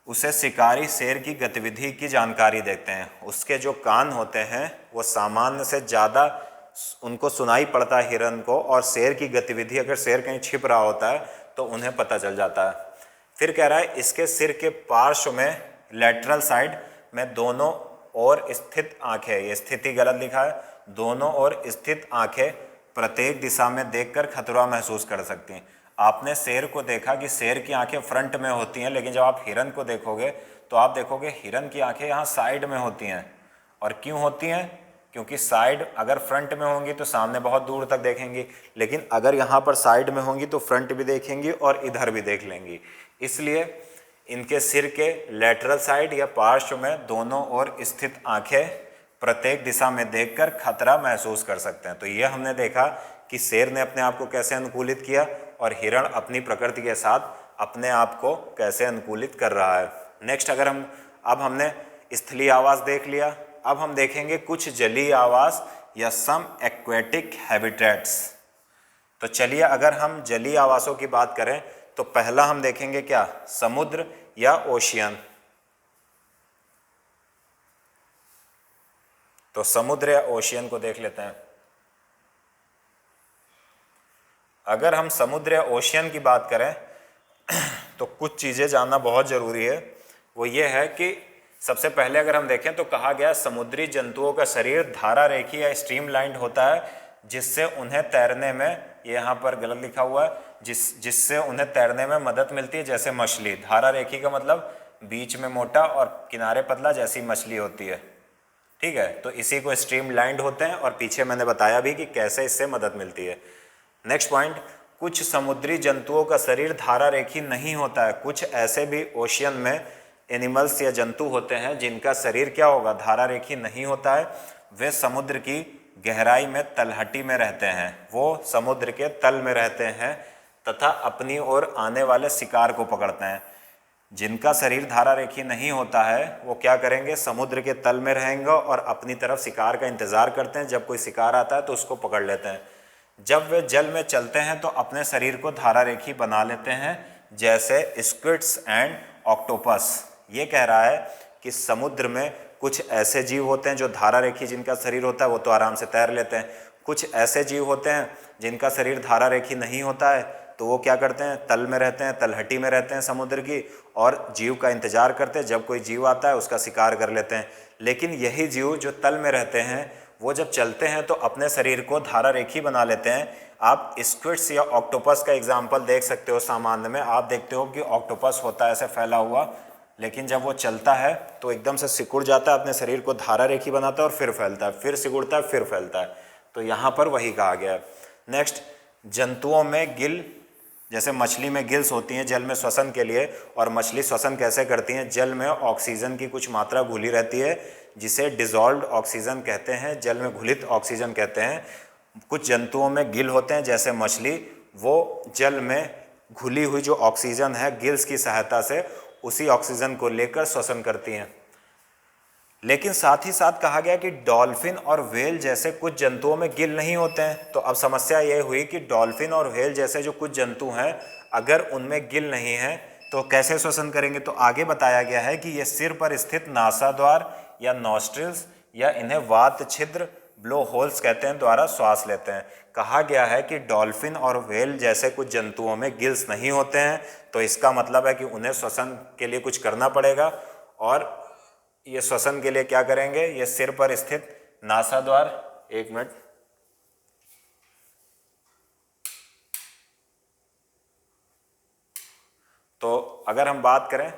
उसे शिकारी शेर की गतिविधि की जानकारी देते हैं। उसके जो कान होते हैं वो सामान्य से ज़्यादा उनको सुनाई पड़ता है हिरन को, और शेर की गतिविधि, अगर शेर कहीं छिप रहा होता है तो उन्हें पता चल जाता है। फिर कह रहा है इसके सिर के पार्श्व में लेटरल साइड में दोनों ओर स्थित आंखें, ये स्थिति गलत लिखा है, दोनों ओर स्थित आंखें प्रत्येक दिशा में देखकर खतरा महसूस कर सकती हैं। आपने शेर को देखा कि शेर की आंखें फ्रंट में होती हैं, लेकिन जब आप हिरन को देखोगे तो आप देखोगे हिरन की आंखें यहाँ साइड में होती हैं। और क्यों होती हैं? क्योंकि साइड अगर फ्रंट में होंगी तो सामने बहुत दूर तक देखेंगी, लेकिन अगर यहाँ पर साइड में होंगी तो फ्रंट भी देखेंगी और इधर भी देख लेंगी। इसलिए इनके सिर के लेटरल साइड या पार्श्व में दोनों ओर स्थित आंखें प्रत्येक दिशा में देखकर खतरा महसूस कर सकते हैं। तो ये हमने देखा कि शेर ने अपने आप को कैसे अनुकूलित किया और हिरण अपनी प्रकृति के साथ अपने आप को कैसे अनुकूलित कर रहा है। नेक्स्ट, अगर अब हमने स्थलीय आवास देख लिया, अब हम देखेंगे कुछ जलीय आवास या सम एक्वेटिक हैबिटेट्स। तो चलिए, अगर हम जलीय आवासों की बात करें तो पहला हम देखेंगे क्या? समुद्र या ओशियन। तो समुद्र या ओशियन को देख लेते हैं। अगर हम समुद्र या ओशियन की बात करें तो कुछ चीज़ें जानना बहुत ज़रूरी है। वो ये है कि सबसे पहले अगर हम देखें तो कहा गया समुद्री जंतुओं का शरीर धारा रेखी या स्ट्रीमलाइंड होता है, जिससे उन्हें तैरने में, ये यहाँ पर गलत लिखा हुआ है, जिससे उन्हें तैरने में मदद मिलती है। जैसे मछली, धारा रेखी का मतलब बीच में मोटा और किनारे पतला, जैसी मछली होती है। ठीक है, तो इसी को स्ट्रीमलाइंड होते हैं, और पीछे मैंने बताया भी कि कैसे इससे मदद मिलती है। नेक्स्ट पॉइंट, कुछ समुद्री जंतुओं का शरीर धारा रेखी नहीं होता है। कुछ ऐसे भी ओशियन में एनिमल्स या जंतु होते हैं जिनका शरीर क्या होगा? धारा रेखी नहीं होता है। वे समुद्र की गहराई में तलहटी में रहते हैं, वो समुद्र के तल में रहते हैं तथा अपनी ओर आने वाले शिकार को पकड़ते हैं। जिनका शरीर धारा रेखी नहीं होता है वो क्या करेंगे? समुद्र के तल में रहेंगे और अपनी तरफ शिकार का इंतज़ार करते हैं। जब कोई शिकार आता है तो उसको पकड़ लेते हैं। जब वे जल में चलते हैं तो अपने शरीर को धारा रेखी बना लेते हैं, जैसे स्क्विड्स एंड ऑक्टोपस। ये कह रहा है कि समुद्र में कुछ ऐसे जीव होते हैं जो धारा रेखी जिनका शरीर होता है वो तो आराम से तैर लेते हैं। कुछ ऐसे जीव होते हैं जिनका शरीर धारा रेखी नहीं होता है, तो वो क्या करते हैं? तल में रहते हैं, तलहटी में रहते हैं समुद्र की, और जीव का इंतजार करते हैं। जब कोई जीव आता है उसका शिकार कर लेते हैं। लेकिन यही जीव जो तल में रहते हैं वो जब चलते हैं तो अपने शरीर को धारा रेखी बना लेते हैं। आप स्क्विड्स या ऑक्टोपस का एग्जाम्पल देख सकते हो। सामान्य में आप देखते हो कि ऑक्टोपस होता है ऐसे फैला हुआ, लेकिन जब वो चलता है तो एकदम से सिकुड़ जाता है, अपने शरीर को धारा रेखी बनाता है और फिर फैलता है, फिर सिकुड़ता है, फिर फैलता है। तो यहाँ पर वही कहा गया है। नेक्स्ट, जंतुओं में गिल, जैसे मछली में गिल्स होती हैं जल में श्वसन के लिए, और मछली श्वसन कैसे करती हैं? जल में ऑक्सीजन की कुछ मात्रा घुली रहती है, जिसे डिज़ोल्व्ड ऑक्सीजन कहते हैं, जल में घुलित ऑक्सीजन कहते हैं। कुछ जंतुओं में गिल होते हैं जैसे मछली, वो जल में घुली हुई जो ऑक्सीजन है गिल्स की सहायता से उसी ऑक्सीजन को लेकर श्वसन करती हैं। लेकिन साथ ही साथ कहा गया कि डॉल्फिन और व्हेल जैसे कुछ जंतुओं में गिल नहीं होते हैं। तो अब समस्या ये हुई कि डॉल्फिन और व्हेल जैसे जो कुछ जंतु हैं, अगर उनमें गिल नहीं है तो कैसे श्वसन करेंगे? तो आगे बताया गया है कि ये सिर पर स्थित नासाद्वार या नॉस्ट्रिल्स, या इन्हें वात छिद्र, ब्लो होल्स कहते हैं, द्वारा श्वास लेते हैं। कहा गया है कि डॉल्फिन और व्हेल जैसे कुछ जंतुओं में गिल्स नहीं होते हैं, तो इसका मतलब है कि उन्हें श्वसन के लिए कुछ करना पड़ेगा। और ये श्वसन के लिए क्या करेंगे? ये सिर पर स्थित नासाद्वार, एक मिनट, तो अगर हम बात करें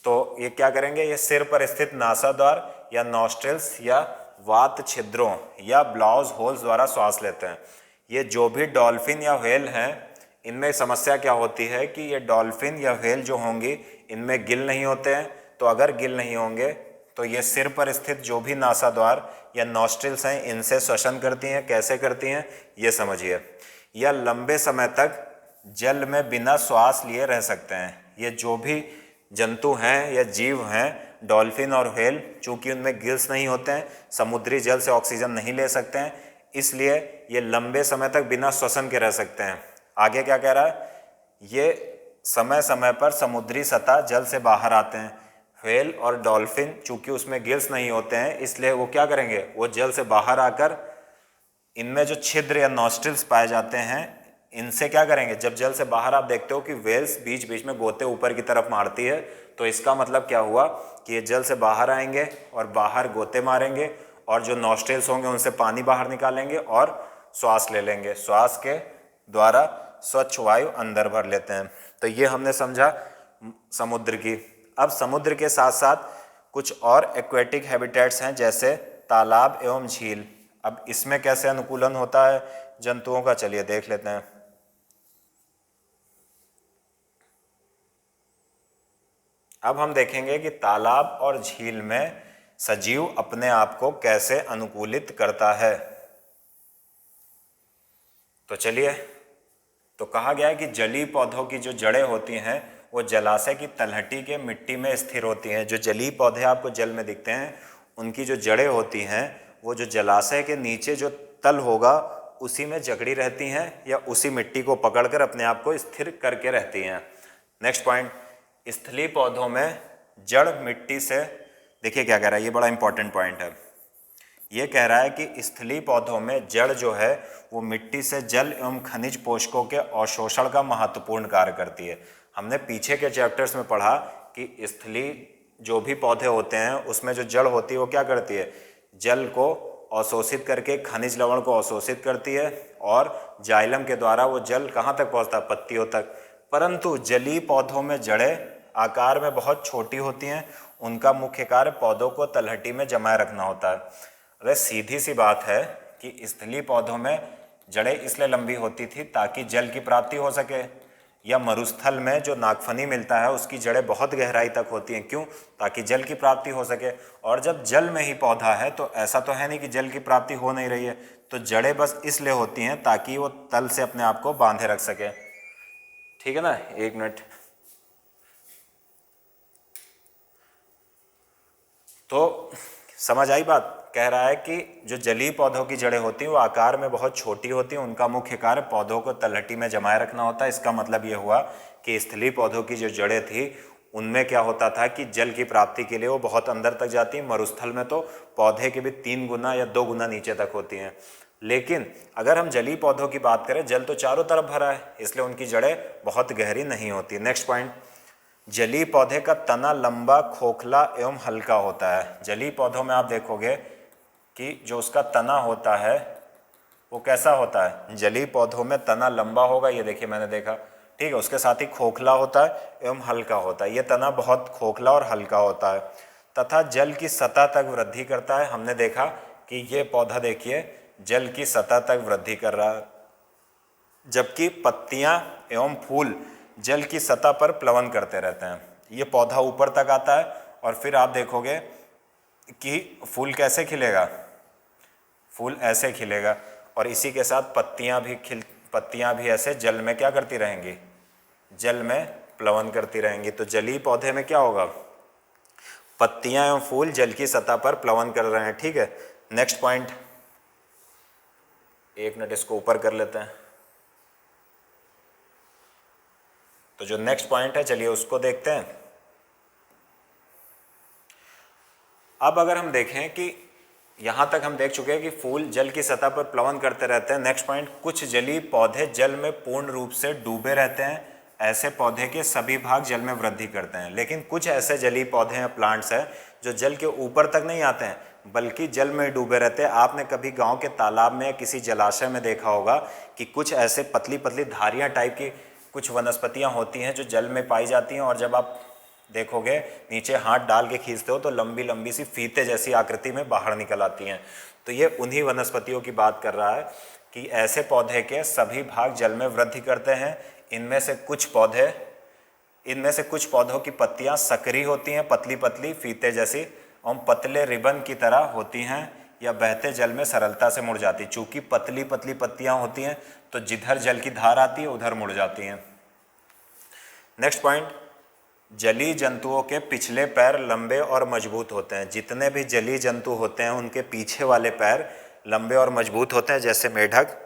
तो ये क्या करेंगे? ये सिर पर स्थित नासाद्वार या नॉस्ट्रिल्स या वात छिद्रों या ब्लाउज होल्स द्वारा श्वास लेते हैं। ये जो भी डॉल्फिन या व्हेल हैं, इनमें समस्या क्या होती है कि ये डॉल्फिन या व्हेल जो होंगी इनमें गिल नहीं होते हैं। तो अगर गिल नहीं होंगे तो ये सिर पर स्थित जो भी नासाद्वार या नॉस्ट्रिल्स हैं इनसे श्वसन करती हैं। कैसे करती हैं ये समझिए। यह लंबे समय तक जल में बिना श्वास लिए रह सकते हैं। ये जो भी जंतु हैं या जीव हैं, डॉल्फिन और व्हेल, चूँकि उनमें गिल्स नहीं होते हैं, समुद्री जल से ऑक्सीजन नहीं ले सकते हैं, इसलिए ये लंबे समय तक बिना श्वसन के रह सकते हैं। आगे क्या कह रहा है? ये समय समय पर समुद्री सतह जल से बाहर आते हैं। व्हेल और डॉल्फिन चूंकि उसमें गिल्स नहीं होते हैं, इसलिए वो क्या करेंगे, वो जल से बाहर आकर इनमें जो छिद्र या नॉस्ट्रिल्स पाए जाते हैं, इनसे क्या करेंगे, जब जल से बाहर आप देखते हो कि वेल्स बीच बीच में गोते ऊपर की तरफ मारती है, तो इसका मतलब क्या हुआ कि ये जल से बाहर आएंगे और बाहर गोते मारेंगे और जो नॉस्ट्रिल्स होंगे उनसे पानी बाहर निकालेंगे और श्वास ले लेंगे। श्वास के द्वारा स्वच्छ वायु अंदर भर लेते हैं। तो ये हमने समझा समुद्र की। अब समुद्र के साथ साथ कुछ और एक्वेटिक हैबिटेट्स हैं, जैसे तालाब एवं झील। अब इसमें कैसे अनुकूलन होता है जंतुओं का, चलिए देख लेते हैं। अब हम देखेंगे कि तालाब और झील में सजीव अपने आप को कैसे अनुकूलित करता है। तो चलिए, तो कहा गया है कि जलीय पौधों की जो जड़ें होती हैं वो जलाशय की तलहटी के मिट्टी में स्थिर होती हैं। जो जलीय पौधे आपको जल में दिखते हैं, उनकी जो जड़ें होती हैं वो जो जलाशय के नीचे जो तल होगा उसी में जकड़ी रहती हैं या उसी मिट्टी को पकड़कर अपने आप को स्थिर करके रहती हैं। नेक्स्ट पॉइंट, स्थलीय पौधों में जड़ मिट्टी से, देखिए क्या कह रहा है, ये बड़ा इंपॉर्टेंट पॉइंट है। ये कह रहा है कि स्थलीय पौधों में जड़ जो है वो मिट्टी से जल एवं खनिज पोषकों के अवशोषण का महत्वपूर्ण कार्य करती है। हमने पीछे के चैप्टर्स में पढ़ा कि स्थलीय जो भी पौधे होते हैं उसमें जो जड़ होती है वो क्या करती है, जल को अवशोषित करके खनिज लवण को अवशोषित करती है और जाइलम के द्वारा वो जल कहाँ तक पहुँचता है, पत्तियों तक। परंतु जलीय पौधों में जड़ें आकार में बहुत छोटी होती हैं। उनका मुख्य कार्य पौधों को तलहटी में जमाए रखना होता है। अरे सीधी सी बात है कि स्थलीय पौधों में जड़ें इसलिए लंबी होती थी ताकि जल की प्राप्ति हो सके, या मरुस्थल में जो नागफनी मिलता है उसकी जड़ें बहुत गहराई तक होती हैं। क्यों? ताकि जल की प्राप्ति हो सके। और जब जल में ही पौधा है तो ऐसा तो है नहीं कि जल की प्राप्ति हो नहीं रही है, तो जड़ें बस इसलिए होती हैं ताकि वो तल से अपने आप को बांधे रख सके। ठीक है ना, एक मिनट। तो समझ आई बात? कह रहा है कि जो जलीय पौधों की जड़ें होती हैं वो आकार में बहुत छोटी होती हैं। उनका मुख्य कार्य पौधों को तलहटी में जमाए रखना होता है। इसका मतलब ये हुआ कि स्थलीय पौधों की जो जड़ें थी उनमें क्या होता था कि जल की प्राप्ति के लिए वो बहुत अंदर तक जाती हैं। मरुस्थल में तो पौधे के भी 3 गुना या 2 गुना नीचे तक होती हैं। लेकिन अगर हम जलीय पौधों की बात करें, जल तो चारों तरफ भरा है, इसलिए उनकी जड़ें बहुत गहरी नहीं होती। नेक्स्ट पॉइंट, जलीय पौधे का तना लंबा, खोखला एवं हल्का होता है। जलीय पौधों में आप देखोगे कि जो उसका तना होता है वो कैसा होता है, जलीय पौधों में तना लंबा होगा, ये देखिए मैंने देखा, ठीक है। उसके साथ ही खोखला होता है एवं हल्का होता है। ये तना बहुत खोखला और हल्का होता है तथा जल की सतह तक वृद्धि करता है। हमने देखा कि ये पौधा देखिए जल की सतह तक वृद्धि कर रहा है, जबकि पत्तियां एवं फूल जल की सतह पर प्लवन करते रहते हैं। ये पौधा ऊपर तक आता है और फिर आप देखोगे कि फूल कैसे खिलेगा, फूल ऐसे खिलेगा और इसी के साथ पत्तियां भी ऐसे जल में क्या करती रहेंगी, जल में प्लवन करती रहेंगी। तो जलीय पौधे में क्या होगा, पत्तियां एवं फूल जल की सतह पर प्लवन कर रहे हैं। ठीक है, नेक्स्ट पॉइंट, एक मिनट इसको ऊपर कर लेते हैं। तो जो नेक्स्ट पॉइंट है चलिए उसको देखते हैं। अब अगर हम देखें कि यहाँ तक हम देख चुके हैं कि फूल जल की सतह पर प्लवन करते रहते हैं। नेक्स्ट पॉइंट, कुछ जलीय पौधे जल में पूर्ण रूप से डूबे रहते हैं। ऐसे पौधे के सभी भाग जल में वृद्धि करते हैं। लेकिन कुछ ऐसे जलीय पौधे हैं, प्लांट्स हैं, जो जल के ऊपर तक नहीं आते हैं बल्कि जल में डूबे रहते हैं। आपने कभी गाँव के तालाब में या किसी जलाशय में देखा होगा कि कुछ ऐसे पतली पतली धारियाँ टाइप की कुछ वनस्पतियाँ होती हैं जो जल में पाई जाती हैं, और जब आप देखोगे नीचे हाथ डाल के खींचते हो तो लंबी लंबी सी फीते जैसी आकृति में बाहर निकल आती हैं। तो ये उन्हीं वनस्पतियों की बात कर रहा है कि ऐसे पौधे के सभी भाग जल में वृद्धि करते हैं। इनमें से कुछ पौधों की पत्तियां सक्रिय होती हैं, पतली पतली फीते जैसी, और पतले रिबन की तरह होती हैं या बहते जल में सरलता से मुड़ जाती। चूँकि पतली पतली पत्तियां होती हैं तो जिधर जल की धार आती है उधर मुड़ जाती हैं। नेक्स्ट पॉइंट, जलीय जंतुओं के पिछले पैर लंबे और मजबूत होते हैं। जितने भी जलीय जंतु होते हैं उनके पीछे वाले पैर लंबे और मजबूत होते हैं, जैसे मेढक,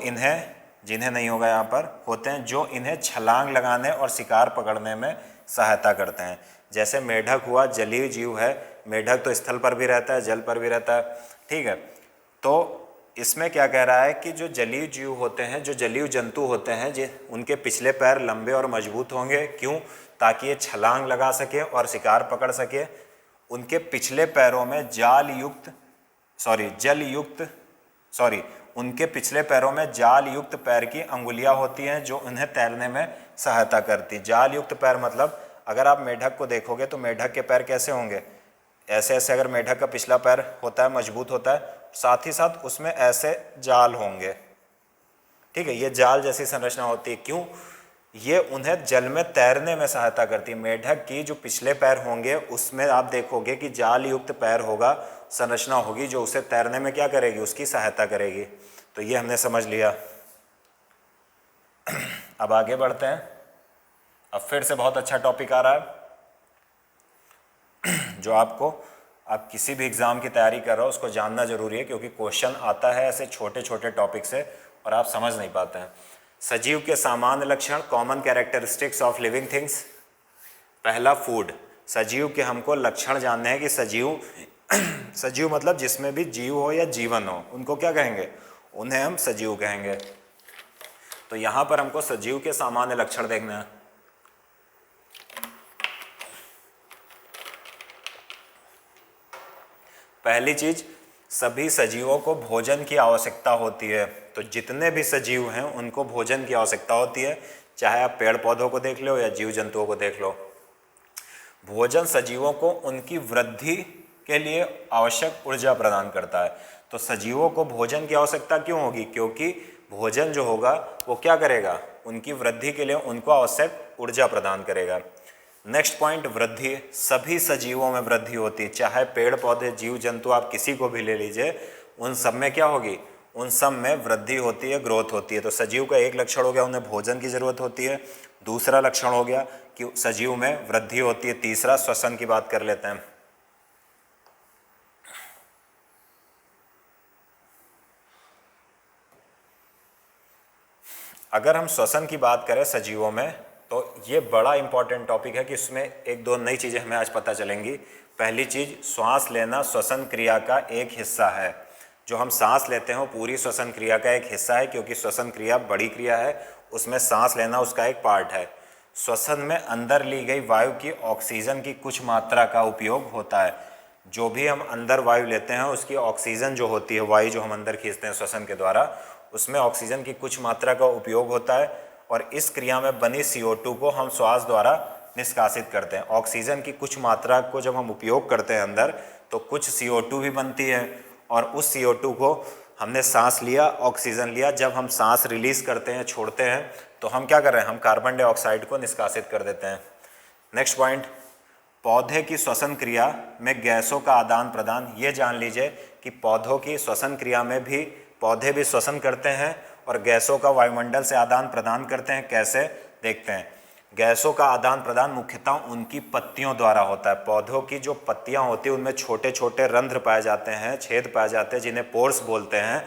इन्हें जिन्हें नहीं होगा यहाँ पर, होते हैं जो इन्हें छलांग लगाने और शिकार पकड़ने में सहायता करते हैं। जैसे मेढक हुआ, जलीय जीव है, मेढक तो स्थल पर भी रहता है, जल पर भी रहता है, ठीक है। तो इसमें क्या कह रहा है कि जो जलीय जीव होते हैं, जो जलीय जंतु होते हैं, उनके पिछले पैर लंबे और मजबूत होंगे। क्यों? ताकि ये छलांग लगा सके और शिकार पकड़ सके। उनके पिछले पैरों में उनके पिछले पैरों में जाल युक्त पैर की अंगुलियां होती हैं जो उन्हें तैरने में सहायता करती। जाल युक्त पैर मतलब अगर आप मेढक को देखोगे तो मेढक के पैर कैसे होंगे? ऐसे ऐसे। अगर मेढक का पिछला पैर होता है, मजबूत होता है, साथ ही साथ उसमें ऐसे जाल होंगे, ठीक है। ये जाल जैसी संरचना होती है। क्यों? ये उन्हें जल में तैरने में सहायता करती है। मेढक की जो पिछले पैर होंगे उसमें आप देखोगे कि जाल युक्त पैर होगा, संरचना होगी जो उसे तैरने में क्या करेगी? उसकी सहायता करेगी। तो ये हमने समझ लिया। अब आगे बढ़ते हैं। अब फिर से बहुत अच्छा टॉपिक आ रहा है जो आप किसी भी एग्ज़ाम की तैयारी कर रहे हो उसको जानना जरूरी है, क्योंकि क्वेश्चन आता है ऐसे छोटे छोटे टॉपिक से और आप समझ नहीं पाते हैं। सजीव के सामान्य लक्षण, common characteristics of living things. पहला फूड। सजीव के हमको लक्षण जानने हैं कि सजीव मतलब जिसमें भी जीव हो या जीवन हो, उनको क्या कहेंगे? उन्हें हम सजीव कहेंगे। तो यहां पर हमको सजीव के सामान्य लक्षण देखना है। पहली चीज, सभी सजीवों को भोजन की आवश्यकता होती है। तो जितने भी सजीव हैं उनको भोजन की आवश्यकता होती है, चाहे आप पेड़ पौधों को देख लो या जीव जंतुओं को देख लो। भोजन सजीवों को उनकी वृद्धि के लिए आवश्यक ऊर्जा प्रदान करता है। तो सजीवों को भोजन की आवश्यकता क्यों होगी? क्योंकि भोजन जो होगा वो क्या करेगा? उनकी वृद्धि के लिए उनको आवश्यक ऊर्जा प्रदान करेगा। नेक्स्ट पॉइंट, वृद्धि। सभी सजीवों में वृद्धि होती है, चाहे पेड़ पौधे, जीव जंतु, आप किसी को भी ले लीजिए, उन सब में क्या होगी? उन सब में वृद्धि होती है, ग्रोथ होती है। तो सजीव का एक लक्षण हो गया, उन्हें भोजन की जरूरत होती है। दूसरा लक्षण हो गया कि सजीव में वृद्धि होती है। तीसरा, श्वसन की बात कर लेते हैं। अगर हम श्वसन की बात करें सजीवों में, तो ये बड़ा इंपॉर्टेंट टॉपिक है कि इसमें एक दो नई चीज़ें हमें आज पता चलेंगी। पहली चीज़, श्वास लेना श्वसन क्रिया का एक हिस्सा है। जो हम सांस लेते हैं वो पूरी श्वसन क्रिया का एक हिस्सा है, क्योंकि श्वसन क्रिया बड़ी क्रिया है, उसमें सांस लेना उसका एक पार्ट है। श्वसन में अंदर ली गई वायु की ऑक्सीजन की कुछ मात्रा का उपयोग होता है। जो भी हम अंदर वायु लेते हैं उसकी ऑक्सीजन जो होती है, वायु जो हम अंदर खींचते हैं श्वसन के द्वारा, उसमें ऑक्सीजन की कुछ मात्रा का उपयोग होता है। और इस क्रिया में बनी CO2 को हम श्वास द्वारा निष्कासित करते हैं। ऑक्सीजन की कुछ मात्रा को जब हम उपयोग करते हैं अंदर, तो कुछ CO2 भी बनती है, और उस CO2 को हमने सांस लिया, ऑक्सीजन लिया, जब हम सांस रिलीज करते हैं, छोड़ते हैं, तो हम क्या कर रहे हैं? हम कार्बन डाइऑक्साइड को निष्कासित कर देते हैं। नेक्स्ट पॉइंट, पौधे की श्वसन क्रिया में गैसों का आदान प्रदान। ये जान लीजिए कि पौधों की श्वसन क्रिया में भी पौधे भी श्वसन करते हैं और गैसों का वायुमंडल से आदान प्रदान करते हैं। कैसे? देखते हैं। गैसों का आदान प्रदान मुख्यतः उनकी पत्तियों द्वारा होता है। पौधों की जो पत्तियां होती हैं उनमें छोटे छोटे रंध्र पाए जाते हैं, छेद पाए जाते हैं, जिन्हें पोर्स बोलते हैं।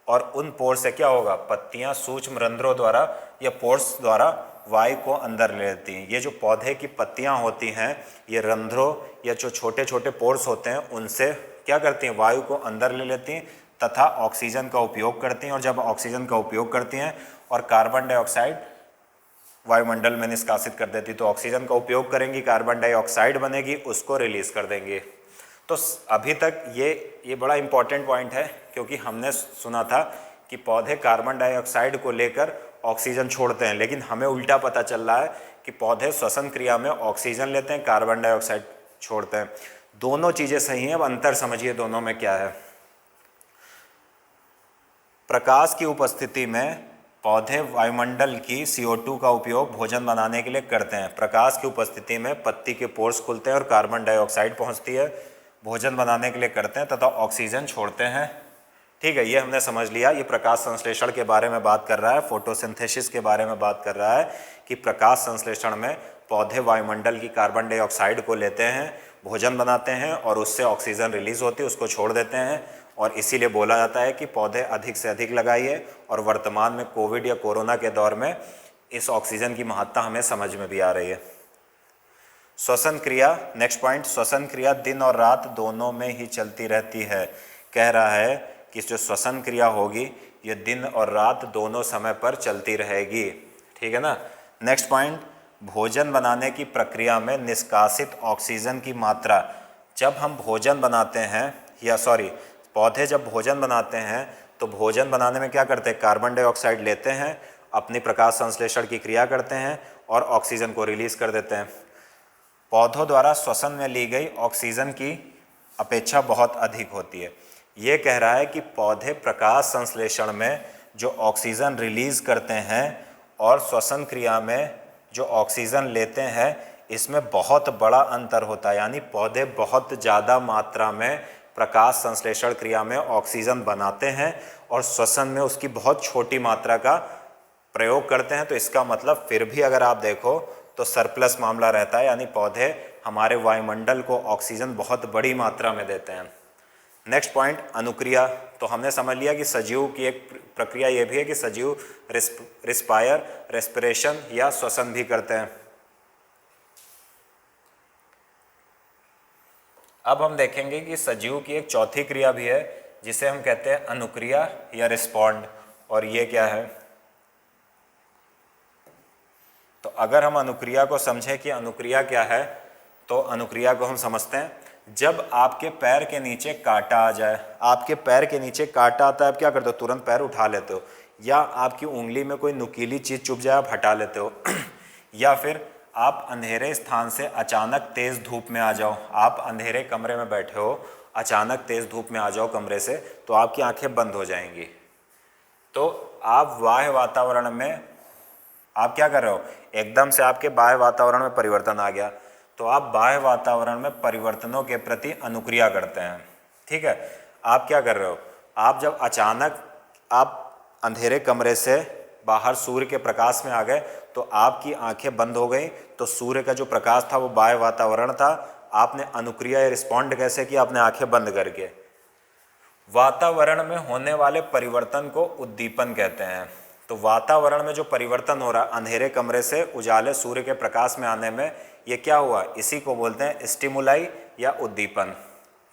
और उन पोर्स से क्या होगा? पत्तियां सूक्ष्म रंध्रों द्वारा या पोर्स द्वारा वायु को अंदर ले लेती हैं। ये जो पौधे की पत्तियां होती हैं, ये रंध्रों या जो छोटे छोटे पोर्स होते हैं उनसे क्या करती हैं? वायु को अंदर ले लेती हैं तथा ऑक्सीजन का उपयोग करती हैं। और जब ऑक्सीजन का उपयोग करती हैं और कार्बन डाइऑक्साइड वायुमंडल में निष्कासित कर देती, तो ऑक्सीजन का उपयोग करेंगी, कार्बन डाइऑक्साइड बनेगी, उसको रिलीज कर देंगे। तो अभी तक ये बड़ा इंपॉर्टेंट पॉइंट है, क्योंकि हमने सुना था कि पौधे कार्बन डाइऑक्साइड को लेकर ऑक्सीजन छोड़ते हैं, लेकिन हमें उल्टा पता चल रहा है कि पौधे श्वसन क्रिया में ऑक्सीजन लेते हैं, कार्बन डाइऑक्साइड छोड़ते हैं। दोनों चीज़ें सही हैं। अब अंतर समझिए दोनों में क्या है। प्रकाश की उपस्थिति में पौधे वायुमंडल की CO2 का उपयोग भोजन बनाने के लिए करते हैं। प्रकाश की उपस्थिति में पत्ती के पोर्स खुलते हैं और कार्बन डाइऑक्साइड पहुंचती है, भोजन बनाने के लिए करते हैं तथा ऑक्सीजन छोड़ते हैं। ठीक है, ये हमने समझ लिया। ये प्रकाश संश्लेषण के बारे में बात कर रहा है, फोटोसिंथेसिस के बारे में बात कर रहा है कि प्रकाश संश्लेषण में पौधे वायुमंडल की कार्बन डाइऑक्साइड को लेते हैं, भोजन बनाते हैं और उससे ऑक्सीजन रिलीज होती है, उसको छोड़ देते हैं और इसीलिए बोला जाता है कि पौधे अधिक से अधिक लगाइए। और वर्तमान में कोविड या कोरोना के दौर में इस ऑक्सीजन की महत्ता हमें समझ में भी आ रही है। श्वसन क्रिया, नेक्स्ट पॉइंट, श्वसन क्रिया दिन और रात दोनों में ही चलती रहती है। कह रहा है कि जो श्वसन क्रिया होगी ये दिन और रात दोनों समय पर चलती रहेगी, ठीक है ना। नेक्स्ट पॉइंट, भोजन बनाने की प्रक्रिया में निष्कासित ऑक्सीजन की मात्रा। जब हम भोजन बनाते हैं, या सॉरी, पौधे जब भोजन बनाते हैं तो भोजन बनाने में क्या करते हैं, कार्बन डाइऑक्साइड लेते हैं, अपनी प्रकाश संश्लेषण की क्रिया करते हैं और ऑक्सीजन को रिलीज कर देते हैं। पौधों द्वारा श्वसन में ली गई ऑक्सीजन की अपेक्षा बहुत अधिक होती है। ये कह रहा है कि पौधे प्रकाश संश्लेषण में जो ऑक्सीजन रिलीज करते हैं और श्वसन क्रिया में जो ऑक्सीजन लेते हैं, इसमें बहुत बड़ा अंतर होता है। यानी पौधे बहुत ज़्यादा मात्रा में प्रकाश संश्लेषण क्रिया में ऑक्सीजन बनाते हैं और श्वसन में उसकी बहुत छोटी मात्रा का प्रयोग करते हैं। तो इसका मतलब फिर भी अगर आप देखो तो सरप्लस मामला रहता है, यानी पौधे हमारे वायुमंडल को ऑक्सीजन बहुत बड़ी मात्रा में देते हैं। नेक्स्ट पॉइंट, अनुक्रिया। तो हमने समझ लिया कि सजीव की एक प्रक्रिया ये भी है कि सजीव रेस्पिरेशन या श्वसन भी करते हैं। अब हम देखेंगे कि सजीव की एक चौथी क्रिया भी है जिसे हम कहते हैं अनुक्रिया या रिस्पॉन्ड। और ये क्या है, तो अगर हम अनुक्रिया को समझें कि अनुक्रिया क्या है, तो अनुक्रिया को हम समझते हैं, जब आपके पैर के नीचे कांटा आ जाए, आपके पैर के नीचे कांटा आता है, आप क्या करते हो, तुरंत पैर उठा लेते हो, या आपकी उंगली में कोई नुकीली चीज़ चुभ जाए आप हटा लेते हो या फिर आप अंधेरे स्थान से अचानक तेज़ धूप में आ जाओ, आप अंधेरे कमरे में बैठे हो, अचानक तेज़ धूप में आ जाओ कमरे से, तो आपकी आंखें बंद हो जाएंगी। तो आप बाह्य वातावरण में आप क्या कर रहे हो, एकदम से आपके बाह्य वातावरण में परिवर्तन आ गया, तो आप बाह्य वातावरण में परिवर्तनों के प्रति अनुक्रिया करते हैं, ठीक है। आप क्या कर रहे हो, आप जब अचानक आप अंधेरे कमरे से बाहर सूर्य के प्रकाश में आ गए तो आपकी आंखें बंद हो गई, तो सूर्य का जो प्रकाश था वो बाह्य वातावरण था, आपने अनुक्रिया या रिस्पॉन्ड कैसे किया, आपने आंखें बंद करके। वातावरण में होने वाले परिवर्तन को उद्दीपन कहते हैं। तो वातावरण में जो परिवर्तन हो रहा है अंधेरे कमरे से उजाले सूर्य के प्रकाश में आने में, ये क्या हुआ, इसी को बोलते हैं स्टिमुलाई या उद्दीपन।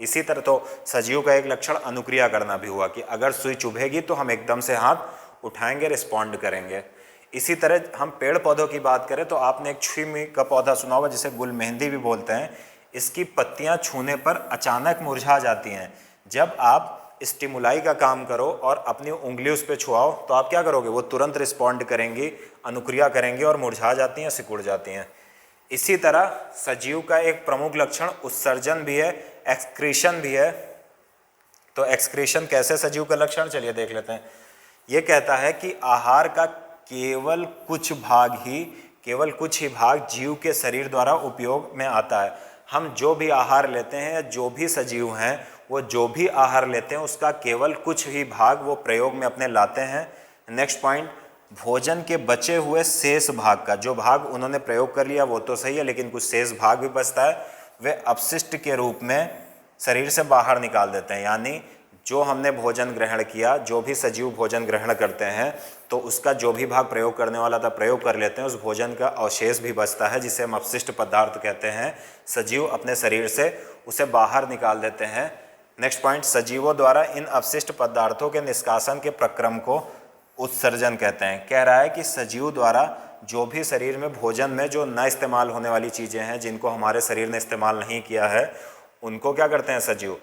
इसी तरह तो सजीव का एक लक्षण अनुक्रिया करना भी हुआ कि अगर सुई चुभेगी तो हम एकदम से हाथ उठाएंगे, रिस्पॉन्ड करेंगे। इसी तरह हम पेड़ पौधों की बात करें तो आपने एक छुई का पौधा सुना होगा जिसे गुल मेहंदी भी बोलते हैं। इसकी पत्तियां छूने पर अचानक मुरझा जाती हैं। जब आप स्टिमुलाई का काम करो और अपनी उंगली उस पर छुआओ तो आप क्या करोगे, वो तुरंत रिस्पॉन्ड करेंगी, अनुक्रिया करेंगी और मुरझा जाती हैं, सिकुड़ जाती हैं। इसी तरह सजीव का एक प्रमुख लक्षण उत्सर्जन भी है, एक्सक्रीशन भी है। तो एक्सक्रीशन कैसे सजीव का लक्षण, चलिए देख लेते हैं। ये कहता है कि आहार का केवल कुछ ही भाग जीव के शरीर द्वारा उपयोग में आता है। हम जो भी आहार लेते हैं या जो भी सजीव हैं वो जो भी आहार लेते हैं उसका केवल कुछ ही भाग वो प्रयोग में अपने लाते हैं। नेक्स्ट पॉइंट, भोजन के बचे हुए शेष भाग का, जो भाग उन्होंने प्रयोग कर लिया वो तो सही है, लेकिन कुछ शेष भाग भी बचता है, वे अपशिष्ट के रूप में शरीर से बाहर निकाल देते हैं। यानी जो हमने भोजन ग्रहण किया, जो भी सजीव भोजन ग्रहण करते हैं तो उसका जो भी भाग प्रयोग करने वाला था प्रयोग कर लेते हैं, उस भोजन का अवशेष भी बचता है जिसे हम अपशिष्ट पदार्थ कहते हैं। सजीव अपने शरीर से उसे बाहर निकाल देते हैं। नेक्स्ट पॉइंट, सजीवों द्वारा इन अपशिष्ट पदार्थों के निष्कासन के प्रक्रम को उत्सर्जन कहते हैं। कह रहा है कि सजीव द्वारा जो भी शरीर में भोजन में जो न इस्तेमाल होने वाली चीज़ें हैं, जिनको हमारे शरीर ने इस्तेमाल नहीं किया है, उनको क्या करते हैं सजीव,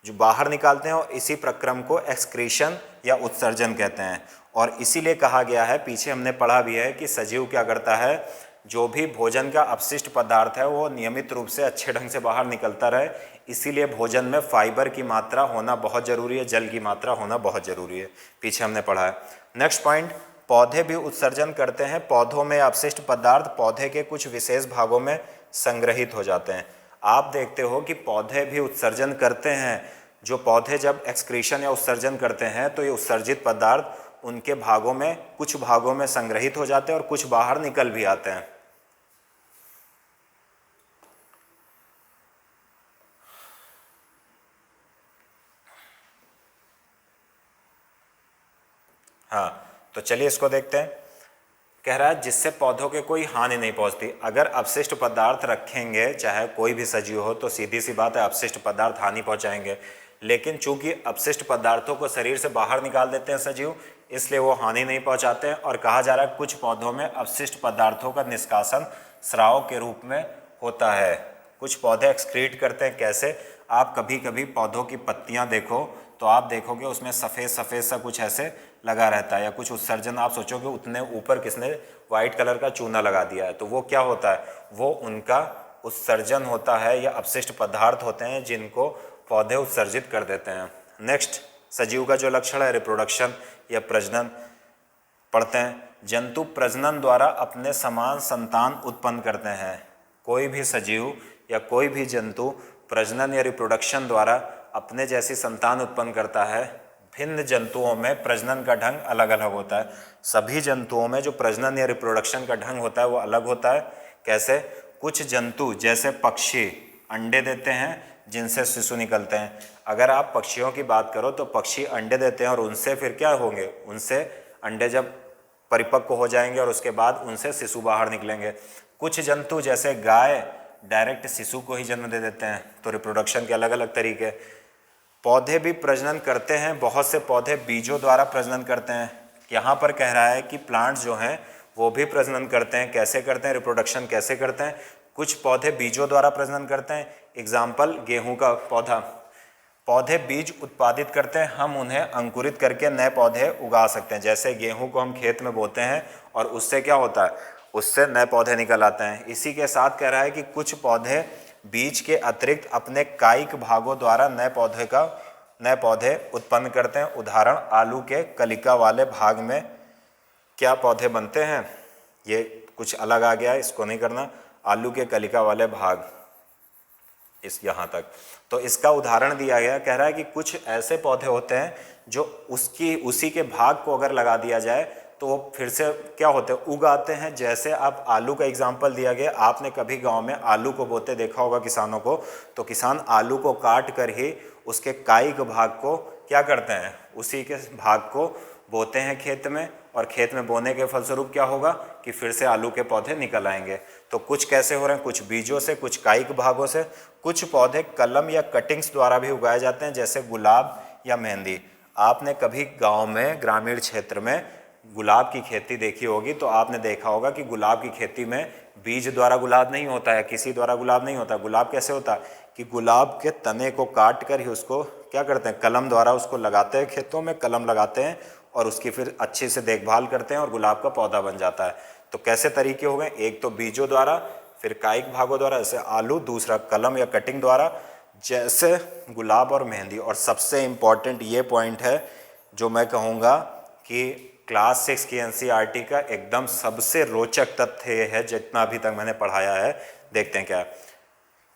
जो बाहर निकालते हैं, और इसी प्रक्रम को एक्सक्रीशन या उत्सर्जन कहते हैं। और इसीलिए कहा गया है, पीछे हमने पढ़ा भी है कि सजीव क्या करता है, जो भी भोजन का अपशिष्ट पदार्थ है वो नियमित रूप से अच्छे ढंग से बाहर निकलता रहे। इसीलिए भोजन में फाइबर की मात्रा होना बहुत ज़रूरी है, जल की मात्रा होना बहुत ज़रूरी है, पीछे हमने पढ़ा है। नेक्स्ट पॉइंट, पौधे भी उत्सर्जन करते हैं। पौधों में अपशिष्ट पदार्थ पौधे के कुछ विशेष भागों में संग्रहित हो जाते हैं। आप देखते हो कि पौधे भी उत्सर्जन करते हैं। जो पौधे जब एक्सक्रीशन या उत्सर्जन करते हैं तो ये उत्सर्जित पदार्थ उनके भागों में, कुछ भागों में संग्रहित हो जाते हैं और कुछ बाहर निकल भी आते हैं। चलिए इसको देखते हैं। कह रहा है जिससे पौधों के कोई हानि नहीं पहुंचती। अगर अपशिष्ट पदार्थ रखेंगे, चाहे कोई भी सजीव हो, तो सीधी सी बात है अपशिष्ट पदार्थ हानि पहुंचाएंगे। लेकिन चूंकि अपशिष्ट पदार्थों को शरीर से बाहर निकाल देते हैं सजीव, इसलिए वो हानि नहीं पहुंचाते हैं। और कहा जा रहा है कुछ पौधों में अपशिष्ट पदार्थों का निष्कासन स्राव के रूप में होता है। कुछ पौधे एक्सक्रीट करते हैं। कैसे? आप कभी कभी पौधों की पत्तियां देखो तो आप देखोगे उसमें सफ़ेद सफ़ेद सा कुछ ऐसे लगा रहता है, या कुछ उत्सर्जन आप सोचोगे उतने ऊपर किसने वाइट कलर का चूना लगा दिया है। तो वो क्या होता है? वो उनका उत्सर्जन होता है या अपशिष्ट पदार्थ होते हैं जिनको पौधे उत्सर्जित कर देते हैं। नेक्स्ट, सजीव का जो लक्षण है रिप्रोडक्शन या प्रजनन पढ़ते हैं। जंतु प्रजनन द्वारा अपने समान संतान उत्पन्न करते हैं। कोई भी सजीव या कोई भी जंतु प्रजनन या रिप्रोडक्शन द्वारा अपने जैसी संतान उत्पन्न करता है। भिन्न जंतुओं में प्रजनन का ढंग अलग अलग होता है। सभी जंतुओं में जो प्रजनन या रिप्रोडक्शन का ढंग होता है वो अलग होता है। कैसे? कुछ जंतु जैसे पक्षी अंडे देते हैं जिनसे शिशु निकलते हैं। अगर आप पक्षियों की बात करो तो पक्षी अंडे देते हैं और उनसे फिर क्या होंगे? उनसे अंडे जब परिपक्व हो जाएंगे और उसके बाद उनसे शिशु बाहर निकलेंगे। कुछ जंतु जैसे गाय डायरेक्ट शिशु को ही जन्म दे देते हैं। तो रिप्रोडक्शन के अलग अलग तरीके। पौधे भी प्रजनन करते हैं। बहुत से पौधे बीजों द्वारा प्रजनन करते हैं। यहाँ पर कह रहा है कि प्लांट्स जो हैं वो भी प्रजनन करते हैं। कैसे करते हैं? रिप्रोडक्शन कैसे करते हैं? कुछ पौधे बीजों द्वारा प्रजनन करते हैं। एग्जाम्पल, गेहूं का पौधा। पौधे बीज उत्पादित करते हैं, हम उन्हें अंकुरित करके नए पौधे उगा सकते हैं। जैसे गेहूं को हम खेत में बोते हैं और उससे क्या होता है? उससे नए पौधे निकल आते हैं। इसी के साथ कह रहा है कि कुछ पौधे बीज के अतिरिक्त अपने कायिक भागों द्वारा नए पौधे उत्पन्न करते हैं। उदाहरण, आलू के कलिका वाले भाग में क्या पौधे बनते हैं? ये कुछ अलग आ गया है, इसको नहीं करना। आलू के कलिका वाले भाग, इस यहाँ तक। तो इसका उदाहरण दिया गया। कह रहा है कि कुछ ऐसे पौधे होते हैं जो उसी के भाग को अगर लगा दिया जाए तो वो फिर से क्या होते हैं? उगाते हैं। जैसे आप आलू का एग्जाम्पल दिया गया। आपने कभी गांव में आलू को बोते देखा होगा किसानों को, तो किसान आलू को काट कर ही उसके कायिक भाग को क्या करते हैं? उसी के भाग को बोते हैं खेत में, और खेत में बोने के फलस्वरूप क्या होगा कि फिर से आलू के पौधे निकल आएंगे। तो कुछ कैसे हो रहे हैं? कुछ बीजों से, कुछ कायिक भागों से। कुछ पौधे कलम या कटिंग्स द्वारा भी उगाए जाते हैं, जैसे गुलाब या मेहंदी। आपने कभी गांव में, ग्रामीण क्षेत्र में गुलाब की खेती देखी होगी तो आपने देखा होगा कि गुलाब की खेती में बीज द्वारा गुलाब नहीं होता है, किसी द्वारा गुलाब नहीं होता। गुलाब कैसे होता है कि गुलाब के तने को काट कर ही उसको क्या करते हैं? कलम द्वारा उसको लगाते हैं, खेतों में कलम लगाते हैं और उसकी फिर अच्छे से देखभाल करते हैं और गुलाब का पौधा बन जाता है। तो कैसे तरीके हो गए? एक तो बीजों द्वारा, फिर कायिक भागों द्वारा जैसे आलू, दूसरा कलम या कटिंग द्वारा जैसे गुलाब और मेहंदी। और सबसे इम्पॉर्टेंट ये पॉइंट है जो मैं कहूँगा कि क्लास 6 की एनसीईआरटी का एकदम सबसे रोचक तथ्य है जितना अभी तक मैंने पढ़ाया है। देखते हैं क्या।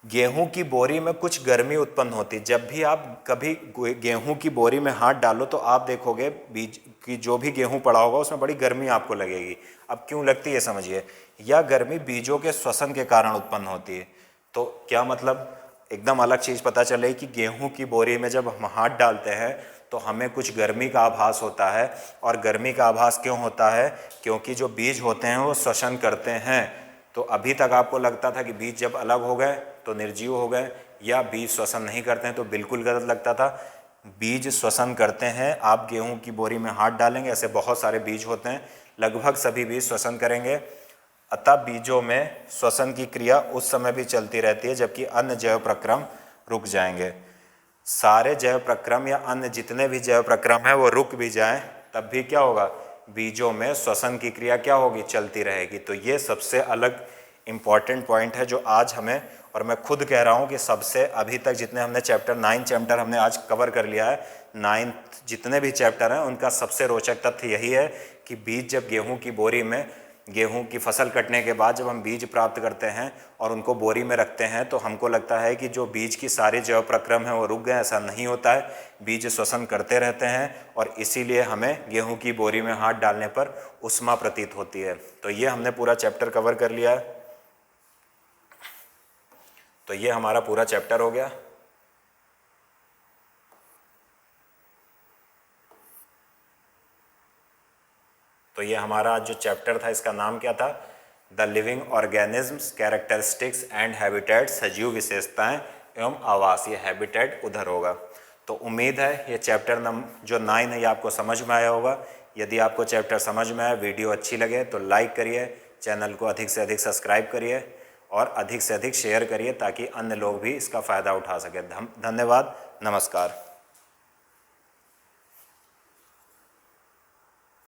गेहूं की बोरी में कुछ गर्मी उत्पन्न होती। जब भी आप कभी गेहूं की बोरी में हाथ डालो तो आप देखोगे बीज की जो भी गेहूं पड़ा होगा उसमें बड़ी गर्मी आपको लगेगी। अब क्यों लगती है समझिए। यह गर्मी बीजों के श्वसन के कारण उत्पन्न होती है। तो क्या मतलब? एकदम अलग चीज़ पता चले कि गेहूं की बोरी में जब हम हाथ डालते हैं तो हमें कुछ गर्मी का आभास होता है। और गर्मी का आभास क्यों होता है? क्योंकि जो बीज होते हैं वो श्वसन करते हैं। तो अभी तक आपको लगता था कि बीज जब अलग हो गए तो निर्जीव हो गए, या बीज श्वसन नहीं करते हैं, तो बिल्कुल गलत लगता था। बीज श्वसन करते हैं। आप गेहूं की बोरी में हाथ डालेंगे, ऐसे बहुत सारे बीज होते हैं, लगभग सभी बीज श्वसन करेंगे। अतः बीजों में श्वसन की क्रिया उस समय भी चलती रहती है जबकि अन्य जैव प्रक्रम रुक जाएंगे। सारे जैव प्रक्रम या अन्य जितने भी जैव प्रक्रम है वो रुक भी जाएं तब भी क्या होगा? बीजों में श्वसन की क्रिया क्या होगी? चलती रहेगी। तो ये सबसे अलग इम्पॉर्टेंट पॉइंट है जो आज हमें, और मैं खुद कह रहा हूँ कि सबसे अभी तक जितने हमने चैप्टर 9 चैप्टर हमने आज कवर कर लिया है, 9 जितने भी चैप्टर हैं उनका सबसे रोचक तथ्य यही है कि बीज जब गेहूं की बोरी में, गेहूं की फसल कटने के बाद जब हम बीज प्राप्त करते हैं और उनको बोरी में रखते हैं तो हमको लगता है कि जो बीज की सारी जैव प्रक्रम है वो रुक गए। ऐसा नहीं होता है, बीज श्वसन करते रहते हैं और इसीलिए हमें गेहूं की बोरी में हाथ डालने पर उष्मा प्रतीत होती है। तो ये हमने पूरा चैप्टर कवर कर लिया है। तो ये हमारा पूरा चैप्टर हो गया। तो ये हमारा जो चैप्टर था इसका नाम क्या था? The living organisms, characteristics and habitat, सजीव विशेषताएं एवं आवास। ये हैबिटेट उधर होगा। तो उम्मीद है ये चैप्टर जो 9 है ये आपको समझ में आया होगा। यदि आपको चैप्टर समझ में आया, वीडियो अच्छी लगे तो लाइक करिए, चैनल को अधिक से अधिक सब्सक्राइब करिए और अधिक से अधिक शेयर करिए ताकि अन्य लोग भी इसका फ़ायदा उठा सकें। धन्यवाद, नमस्कार।